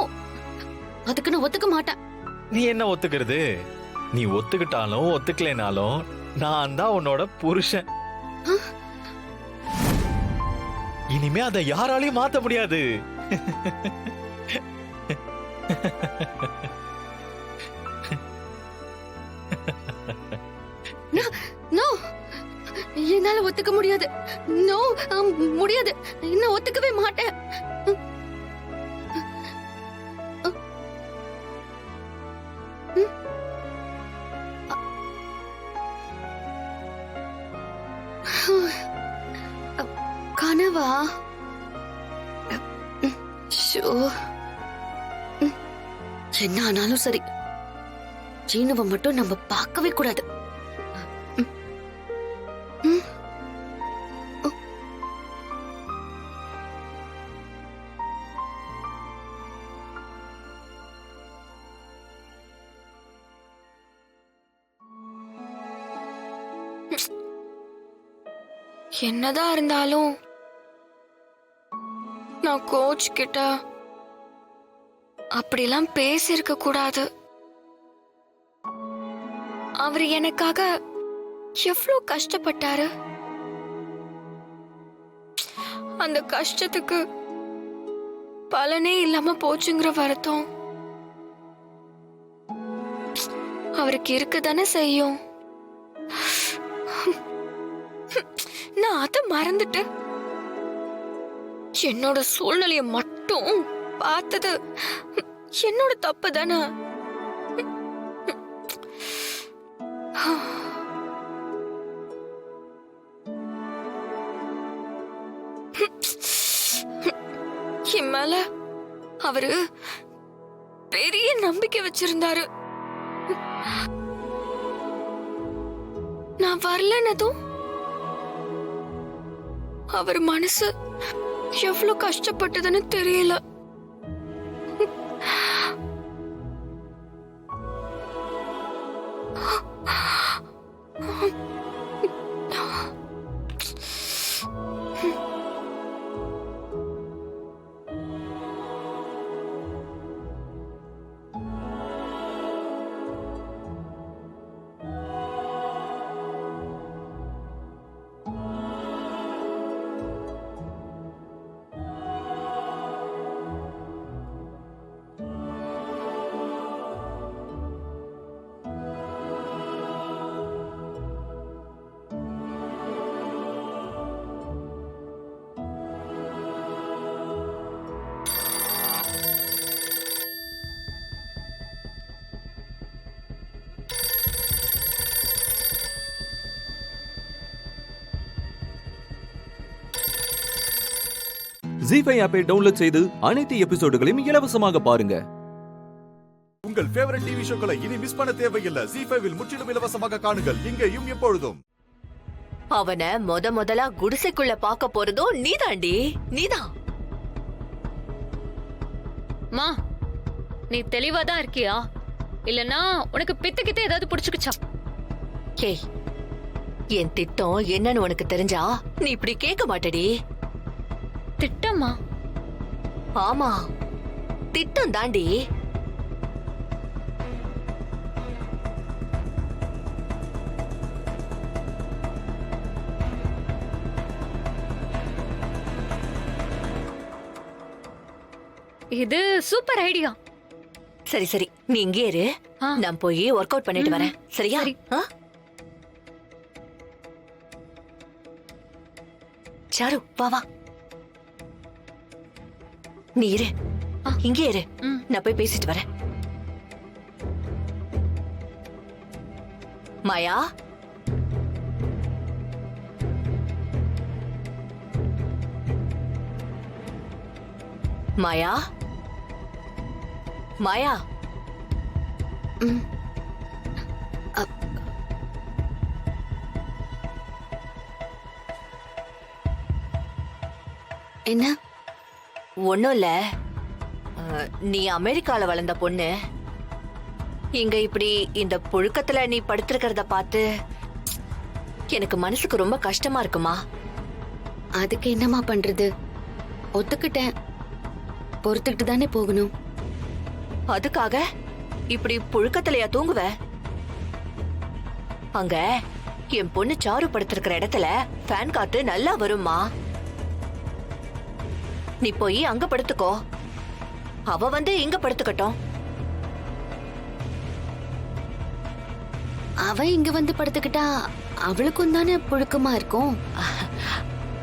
அதுக்கு நான் ஒத்துக்க மாட்டேன். நீ என்ன ஒத்துக்கிறது? நீ ஒத்துக்கிட்டாலும் ஒத்துக்கலைனாலும் நான் தான் உன்னோட புருஷன். இனிமே அதை யாராலையும் மாத்த முடியாது. நோ, என்னால ஒத்துக்க முடியாது. நோ, முடியாது. நான் ஒத்துக்கவே மாட்டேன். கனவா? என்ன ஆனாலும் சரி, சீனுவை மட்டும் நம்ம பார்க்கவே கூடாது. என்னதான் இருந்தாலும் நான் கோச் கிட்ட அப்படிலாம் பேசியிருக்க கூடாது. அவர் எனக்காக எவ்வளவு கஷ்டப்பட்டாரு. அந்த கஷ்டத்துக்கு பலனே இல்லாம போச்சுங்கிற வருத்தம் அவருக்கு இருக்கதானே செய்யும். நான் அதை மறந்துட்டு என்னோட சூழ்நிலைய மட்டும் பார்த்தது என்னோட தப்பு தானே. என் மேல அவரு பெரிய நம்பிக்கை வச்சிருந்தாரு. நான் வரலன்னதும் அவர் மனசு எவ்வளவு கஷ்டப்பட்டதுன்னு தெரியல. ஜீ5 ஆப்பை டவுன்லோட் செய்து அனைத்து எபிசோடுகளையும் இலவசமாக பாருங்க. உங்கள் ஃபேவரட் டிவி ஷோக்களை இனி மிஸ் பண்ண தேவையில்லை. ஜீ5 முற்றிலும் இலவசமாக காணுங்கள் இங்கேயும் எப்பொழுதும். அவனை முதலா குடிசைக்குள்ள பார்க்க போறதும் நீதாண்டி, நீதான். மா, நீ தெளிவா தான் இருக்கியா? இல்லனா உனக்கு பித்துக்கிட்டே ஏதாவது புடிச்சுக்குச்சா? ஏய், என் திட்டம் என்னன்னு உனக்கு தெரிஞ்சா நீ இப்படி கேட்க மாட்டடி. திட்டமா? ஆமா, திட்டம் தாண்டி. இது சூப்பர் ஐடியா. சரி சரி, நீ இங்கே இரு, நான் போய் ஒர்க் அவுட் பண்ணிட்டு வரேன். சரியா? சாரு, வா வா. நீ இரு, இங்கே இரு, நான் போய் பேசிட்டு வரேன். மாயா, மாயா, மாயா. என்ன? ஒண்ணும் இல்ல, நீ அமெரிக்கால வளர்ந்த பொண்ணு, இங்க இப்படி இந்த புழுக்கத்துல நீ படுத்திருக்கிறத பார்த்து எனக்கு மனசுக்கு ரொம்ப கஷ்டமா இருக்குமா. அதுக்கு என்னமா பண்றது? ஒத்துக்கிட்டேன், பொறுத்துக்கிட்டு தானே போகணும். அதுக்காக இப்படி புழுக்கத்திலையா தூங்குவ? அங்க என் பொண்ணு சாரு படுத்திருக்கிற இடத்துல ஃபேன் காத்து நல்லா வருமா. நீ போய் அங்க படுத்துக்கோ, அவ வந்து இங்க படுத்துக்கட்டும். அவ இங்க வந்து படுத்துக்கிட்டா அவளுக்கும் தானே புழுக்கமா இருக்கும்.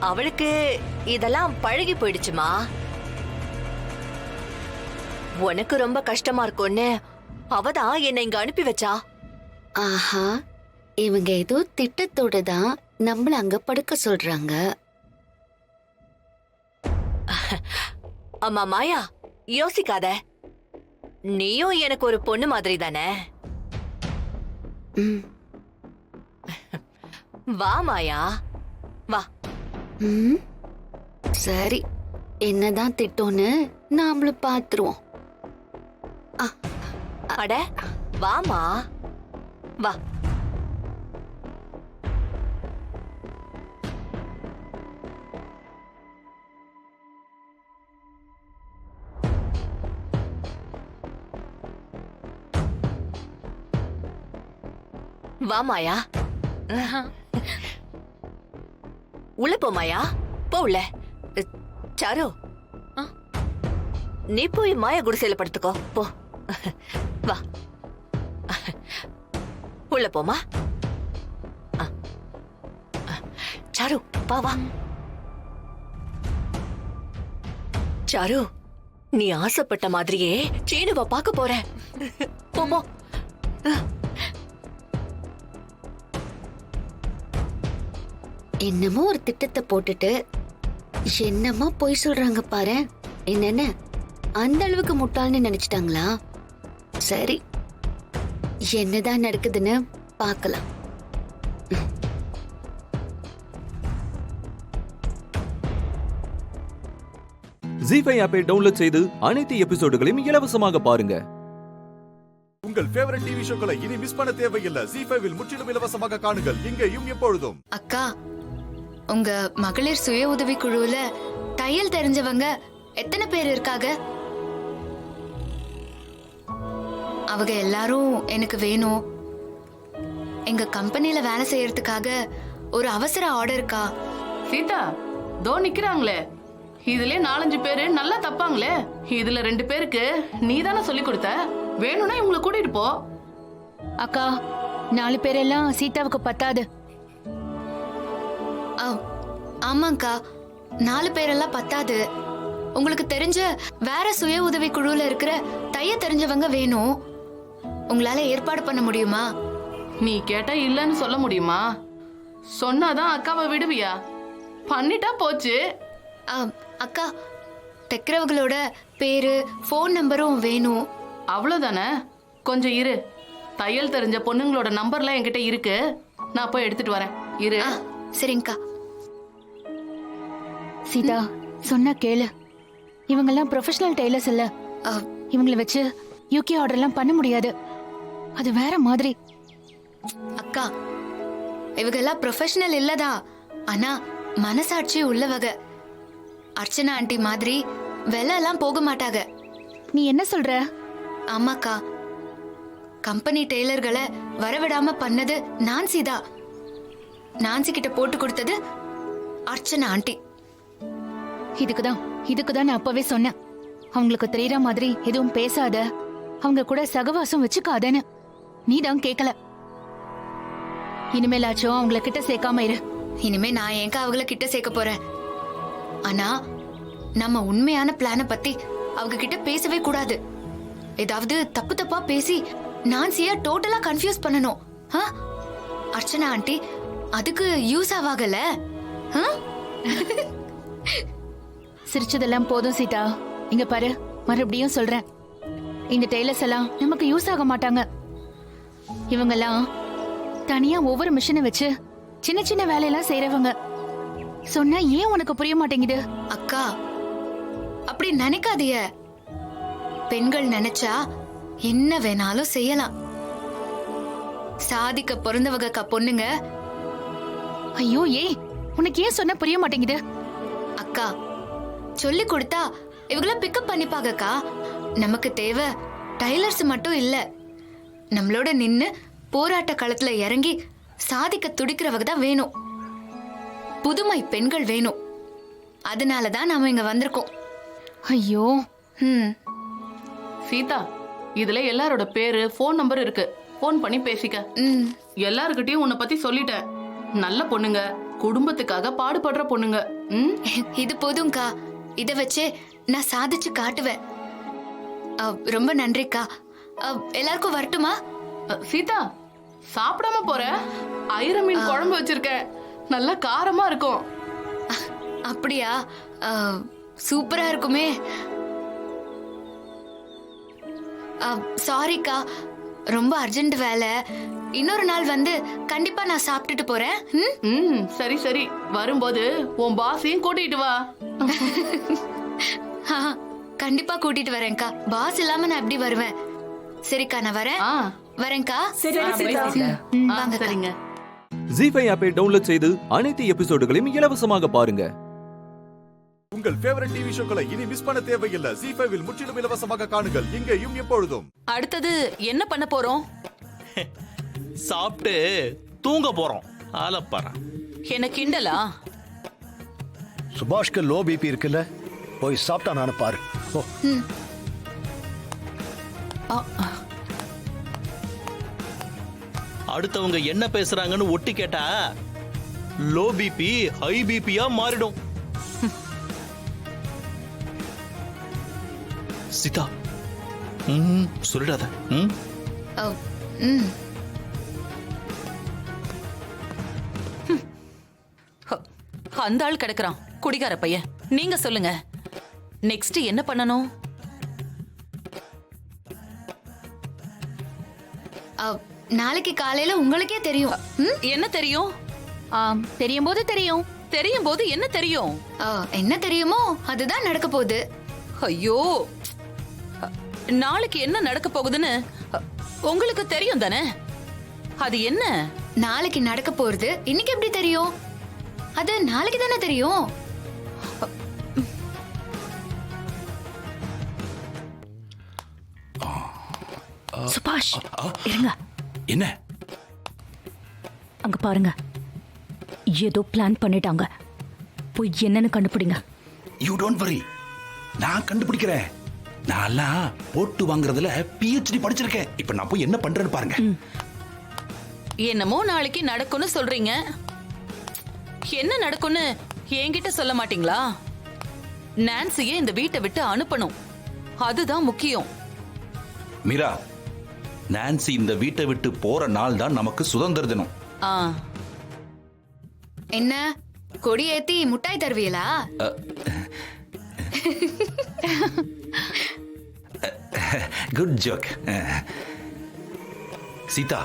அவளுக்கு இதெல்லாம் பழகி போயிடுச்சுமா. உனக்கு ரொம்ப கஷ்டமா இருக்கும்னு அவதான் என்னை இங்க அனுப்பி வச்சா. ஆஹா, இவங்க ஏதோ திட்டத்தோட தான் நம்மள அங்க படுக்க சொல்றாங்க. அம்மா மாயா, யோசிக்காத. நீயும் எனக்கு ஒரு பொண்ணு மாதிரி தானே. வா மாயா, வா. சரி, என்னதான் திட்டோன்னு நாமளும் பாத்துருவோம். அட வாமா, வா. வா மாயா, உள்ள போ மாயா, போ உள்ள. சாரு, நீ போய் மாயா குடிசையில படுத்துக்கோ, போ. வா, உள்ள போமா. சாரு, வா வா. சாரு, நீ ஆசைப்பட்ட மாதிரியே சீனுவ பார்க்க போற. போமோ. என்னமோ ஒரு திட்டத்தை போட்டுட்டு என்னமா பொய் சொல்றாங்க பாரு. என்னென்ன அந்த அளவுக்கு முட்டாள்னு நினைச்சிட்டாங்களா? சரி, என்னதான் நடக்குதுன்னு பார்க்கலாம். ஜீ5 ஆப்பை டவுன்லோட் செய்து அனைத்து எபிசோடுகளையும் இலவசமாக பாருங்க. உங்கள் ஃபேவரட் டிவி ஷோக்களை இனி மிஸ் பண்ண தேவையில்லை. ஜீ5 முற்றிலும் இலவசமாக காணுங்கள், இங்கேயும் எப்பொழுதும். அக்கா, உங்க மகளிர் சுய உதவி குழுவுல தையல் தெரிஞ்சவங்க எத்தனை பேர் இருக்காங்க? அவங்க எல்லாரும் எனக்கு வேணும். எங்க கம்பெனில வேலை செய்யறதுக்காக ஒரு அவசர ஆர்டர் இருக்கா. சீதா, தோ நிக்கிறாங்களே, இதுல 4-5 பேரு நல்லா தப்பாங்களே. இதுல 2 பேருக்கு நீ தானே சொல்லி கொடுத்த. வேணும்னா இவங்களை கூட்டிட்டு போ. அக்கா, 4 பேரெல்லாம் சீதாவுக்கு பத்தாது. ஆமாக்கா, 4 பேரெல்லாம் பத்தாது. உங்களுக்கு தெரிஞ்ச வேற சுய உதவி குழுல இருக்கிற தைய தெரிஞ்சவங்க வேணும். உங்களால ஏற்பாடு பண்ண முடியுமா? நீ கேட்டா இல்லன்னு சொல்ல முடியுமா? சொன்னாதான் அக்காவை விடுவியா? பண்ணிட்டா போச்சு. அக்கா, தைக்கிறவங்களோட பேரு ஃபோன் நம்பரும் வேணும். அவ்வளவுதானே, கொஞ்சம் இரு. தையல் தெரிஞ்ச பொண்ணுங்களோட நம்பர்லாம் என்கிட்ட இருக்கு, நான் போய் எடுத்துட்டு வரேன். இரு. சரிங்கக்கா. சீதா, சொன்னா கேளு. இவங்கெல்லாம் ப்ரொஃபஷனல் டெய்லர்ஸ் இல்ல. இவங்களை வச்சு யூகே ஆர்டர்லாம் பண்ண முடியாது. அது வேற மாதிரி. அக்கா, இவங்க எல்லாம் ப்ரொஃபஷனல் இல்லதா, ஆனா மனசாட்சி உள்ளவங்க. அர்ச்சனா ஆண்டி மாதிரி வெள்ள எல்லாம் போக மாட்டாங்க. நீ என்ன சொல்ற? ஆமாக்கா, கம்பெனி டெய்லர்களை வரவிடாம பண்ணது நான்சி தான். நான்சி கிட்ட போட்டு கொடுத்தது அர்ச்சனா ஆண்டி. இதுக்குதான் நான் அப்பவே சொன்னேன், அவங்களுக்கு தெரியற மாதிரி எதுவும் பேசாத, அவங்க கூட சகவாசம் வச்சுக்காதேன்னு. நீ தான் கேட்கல. இனிமேலாச்சும் அவங்கள கிட்ட சேர்க்காம இரு. இனிமே நான் ஏங்க அவங்கள கிட்ட சேர்க்க போறேன். ஆனா நம்ம உண்மையான பிளான பத்தி அவங்க கிட்ட பேசவே கூடாது. ஏதாவது தப்பா பேசி நான்சியா டோட்டலா கன்ஃபியூஸ் பண்ணணும். அர்ச்சனா ஆண்டி அதுக்கு யூஸ் ஆவாகல. சிரிச்சதெல்லாம் போதும் சீதா. இங்க பாரு, மறுபடியும் சொல்றேன், இந்த டெய்லர்ஸ் எல்லாம் நமக்கு யூஸ் ஆக மாட்டாங்க. இவங்கெல்லாம் தனியா ஒவ்வொரு மிஷினை வச்சு சின்ன சின்ன வேலையெல்லாம் செய்யறவங்க. சொன்னா ஏன் உனக்கு புரிய மாட்டேங்குது? அக்கா, அப்படி நினைக்காதீய. பெண்கள் நினைச்சா என்ன வேணாலும் செய்யலாம். சாதிக்க பிறந்தவங்க பொண்ணுங்க. ஐயோ, உனக்கு ஏன் சொன்ன புரிய மாட்டேங்குது? அக்கா, சொல்லி கொடுத்தா இவங்கள பிக்கப் பண்ணிப்பாங்கக்கா. நமக்கு தேவை டைலர்ஸ் மட்டும் இல்ல, நம்மளோட நின்னு போராட்ட களத்துல இறங்கி சாதிக்க துடிக்கிறவங்க தான் வேணும். புதுமை பெண்கள் வேணும். அதனாலதான் நாம இங்க வந்திருக்கோம். ஐயோ. சீதா, இதுல எல்லாரோட பேரு ஃபோன் நம்பர் இருக்கு. ஃபோன் பண்ணி பேசிக்க. எல்லார்கிட்டயும் உன்னை பத்தி சொல்லிட்டேன். நல்ல பொண்ணுங்க, குடும்பத்துக்காக பாடுபடுற பொண்ணுங்க. இது போதும்க்கா. இத வச்சு நான் சாதிச்சு காட்டுவேன். ரொம்ப நன்றிக்கா. எல்லாருக்கும் வரட்டுமா? சீதா, சாப்பிடாம போற? ஐர மீன் குழம்பு வச்சிருக்கேன், நல்லா காரமா இருக்கும். அப்படியா? சூப்பரா இருக்குமே. சாரிக்கா, ரொம்ப அர்ஜென்ட் வேலை. இன்னொரு நாள் வந்து கண்டிப்பா நான் சாப்பிட்டுட்டு போறேன். சரி சரி, வரும்போது உன் பாஸையும் கூட்டிட்டு வா. கண்டிப்பா கூட்டிட்டு வரேன்க்கா. பாஸ் இல்லாம நான் எப்படி வருவேன்? சரிக்கா, நான் வரேன். வரேன்க்கா. வாங்க. சரிங்க. ஜி5 ஆப்பை டவுன்லோட் செய்து அனைத்து எபிசோடுகளையும் இலவசமாக பாருங்க. உங்கள் ஃபேவரட் டிவி ஷோக்களை இனி மிஸ் பண்ண தேவையில்லை. ஜி5 முற்றிலும் இலவசமாக காணுங்கள், இங்கேயும் எப்பொழுதும். அடுத்தது என்ன பண்ண போறோம்? சாப்பிட்டு தூங்க போறோம். ஆலப்பாரா என்ன கிண்டலா? சுபாஷ்க்கு லோ பிபி இருக்குல்ல, போய் சாப்பிட்டா நானு பாரு. அடுத்தவங்க என்ன பேசுறாங்கன்னு ஒட்டி கேட்டா லோ பிபி ஹை பிபியா மாறிடும். சீதா, சொல்லிடாத. அந்த ஆள் கிடக்குறான், குடிகார பையன். நீங்க சொல்லுங்க, நெக்ஸ்ட் என்ன பண்ணணும்? நாளைக்கு காலையில உங்களுக்கே தெரியும். என்ன தெரியும்? தெரியும் போது தெரியும். தெரியும் போது என்ன தெரியும்? என்ன தெரியுமோ அதுதான் நடக்க போகுது. ஐயோ, நாளைக்கு என்ன நடக்க போகுதுன்னு உங்களுக்கு தெரியும் தானே? அது என்ன? நாளைக்கு நடக்க போறது இன்னைக்கு எப்படி தெரியும்? அது நாளைக்கு தானே தெரியும். சுபாஷ், இருங்க. என்ன? அங்க பாருங்க, ஏதோ பிளான் பண்ணிட்டாங்க. போய் என்னன்னு கண்டுபிடிங்க. யூ டோன்ட் வரி, நான் கண்டுபிடிக்கிறேன். நான்லாம் போட்டு வாங்குறதுல PhD படிச்சிருக்கேன். இப்ப நான் போய் என்ன பண்றேன்னு பாருங்க. என்னமோ நாளைக்கு நடக்கும்னு சொல்றீங்க. என்ன நடக்கும்னு என்கிட்ட சொல்ல மாட்டீங்களா? நான்சியை இந்த வீட்டை விட்டு அனுப்பணும், அதுதான் முக்கியம். மீரா, நான்சி இந்த வீட்டை விட்டு போற நாள் தான் நமக்கு சுதந்திர தினம். என்ன கொடி ஏத்தி முட்டாய் தருவீங்களா? Good joke. சீதா,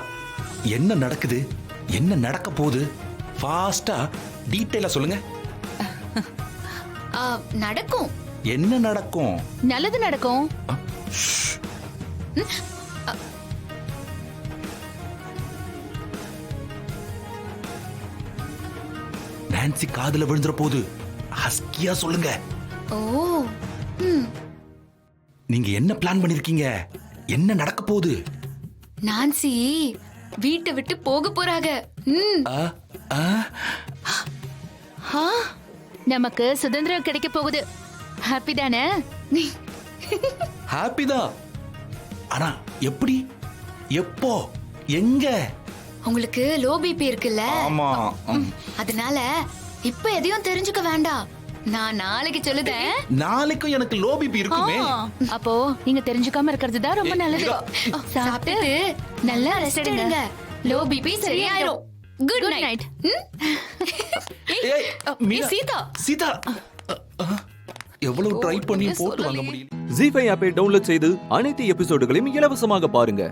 என்ன நடக்குது, என்ன நடக்க போகுது? ஃபாஸ்டா டீடைலா சொல்லுங்க. நடக்கும். என்ன நடக்கும்? நல்லது நடக்கும். நான்சி காதுல விழுந்துற போது ஹஸ்கியா சொல்லுங்க. ஓ, நீங்க என்ன பிளான் பண்ணிருக்கீங்க? என்ன நடக்க போகுது? நான்சி வீட்டை விட்டு போக போறாங்க. நமக்கு சுதந்திரம் கிடைக்க போகுது. ஹாப்பி தானே? ஹாப்பி தான். ஆனா எப்படி, எப்போ, எங்க? உங்களுக்கு லோ பிபி இருக்குல்ல? ஆமா. அதனால இப்ப எதையும் தெரிஞ்சுக்க வேண்டாம். நான் நாளைக்கு சொல்லுதேன். நாளைக்கும் எனக்கு லோ பிபி இருக்குமே. அப்போ நீங்க தெரிஞ்சுக்காம இருக்கிறது தான் ரொம்ப நல்லது. சாப்பிட்டு நல்லா ரெஸ்ட் எடுங்க. லோ பிபி சரியாயிரும். Good night. சீதா, சீதா, எவ்வளவு ட்ரை பண்ணி போட்டு வாங்க முடியல. ஜி5 ஆப்பை டவுன்லோட் செய்து அனைத்து எபிசோடுகளையும் இலவசமாக பாருங்க.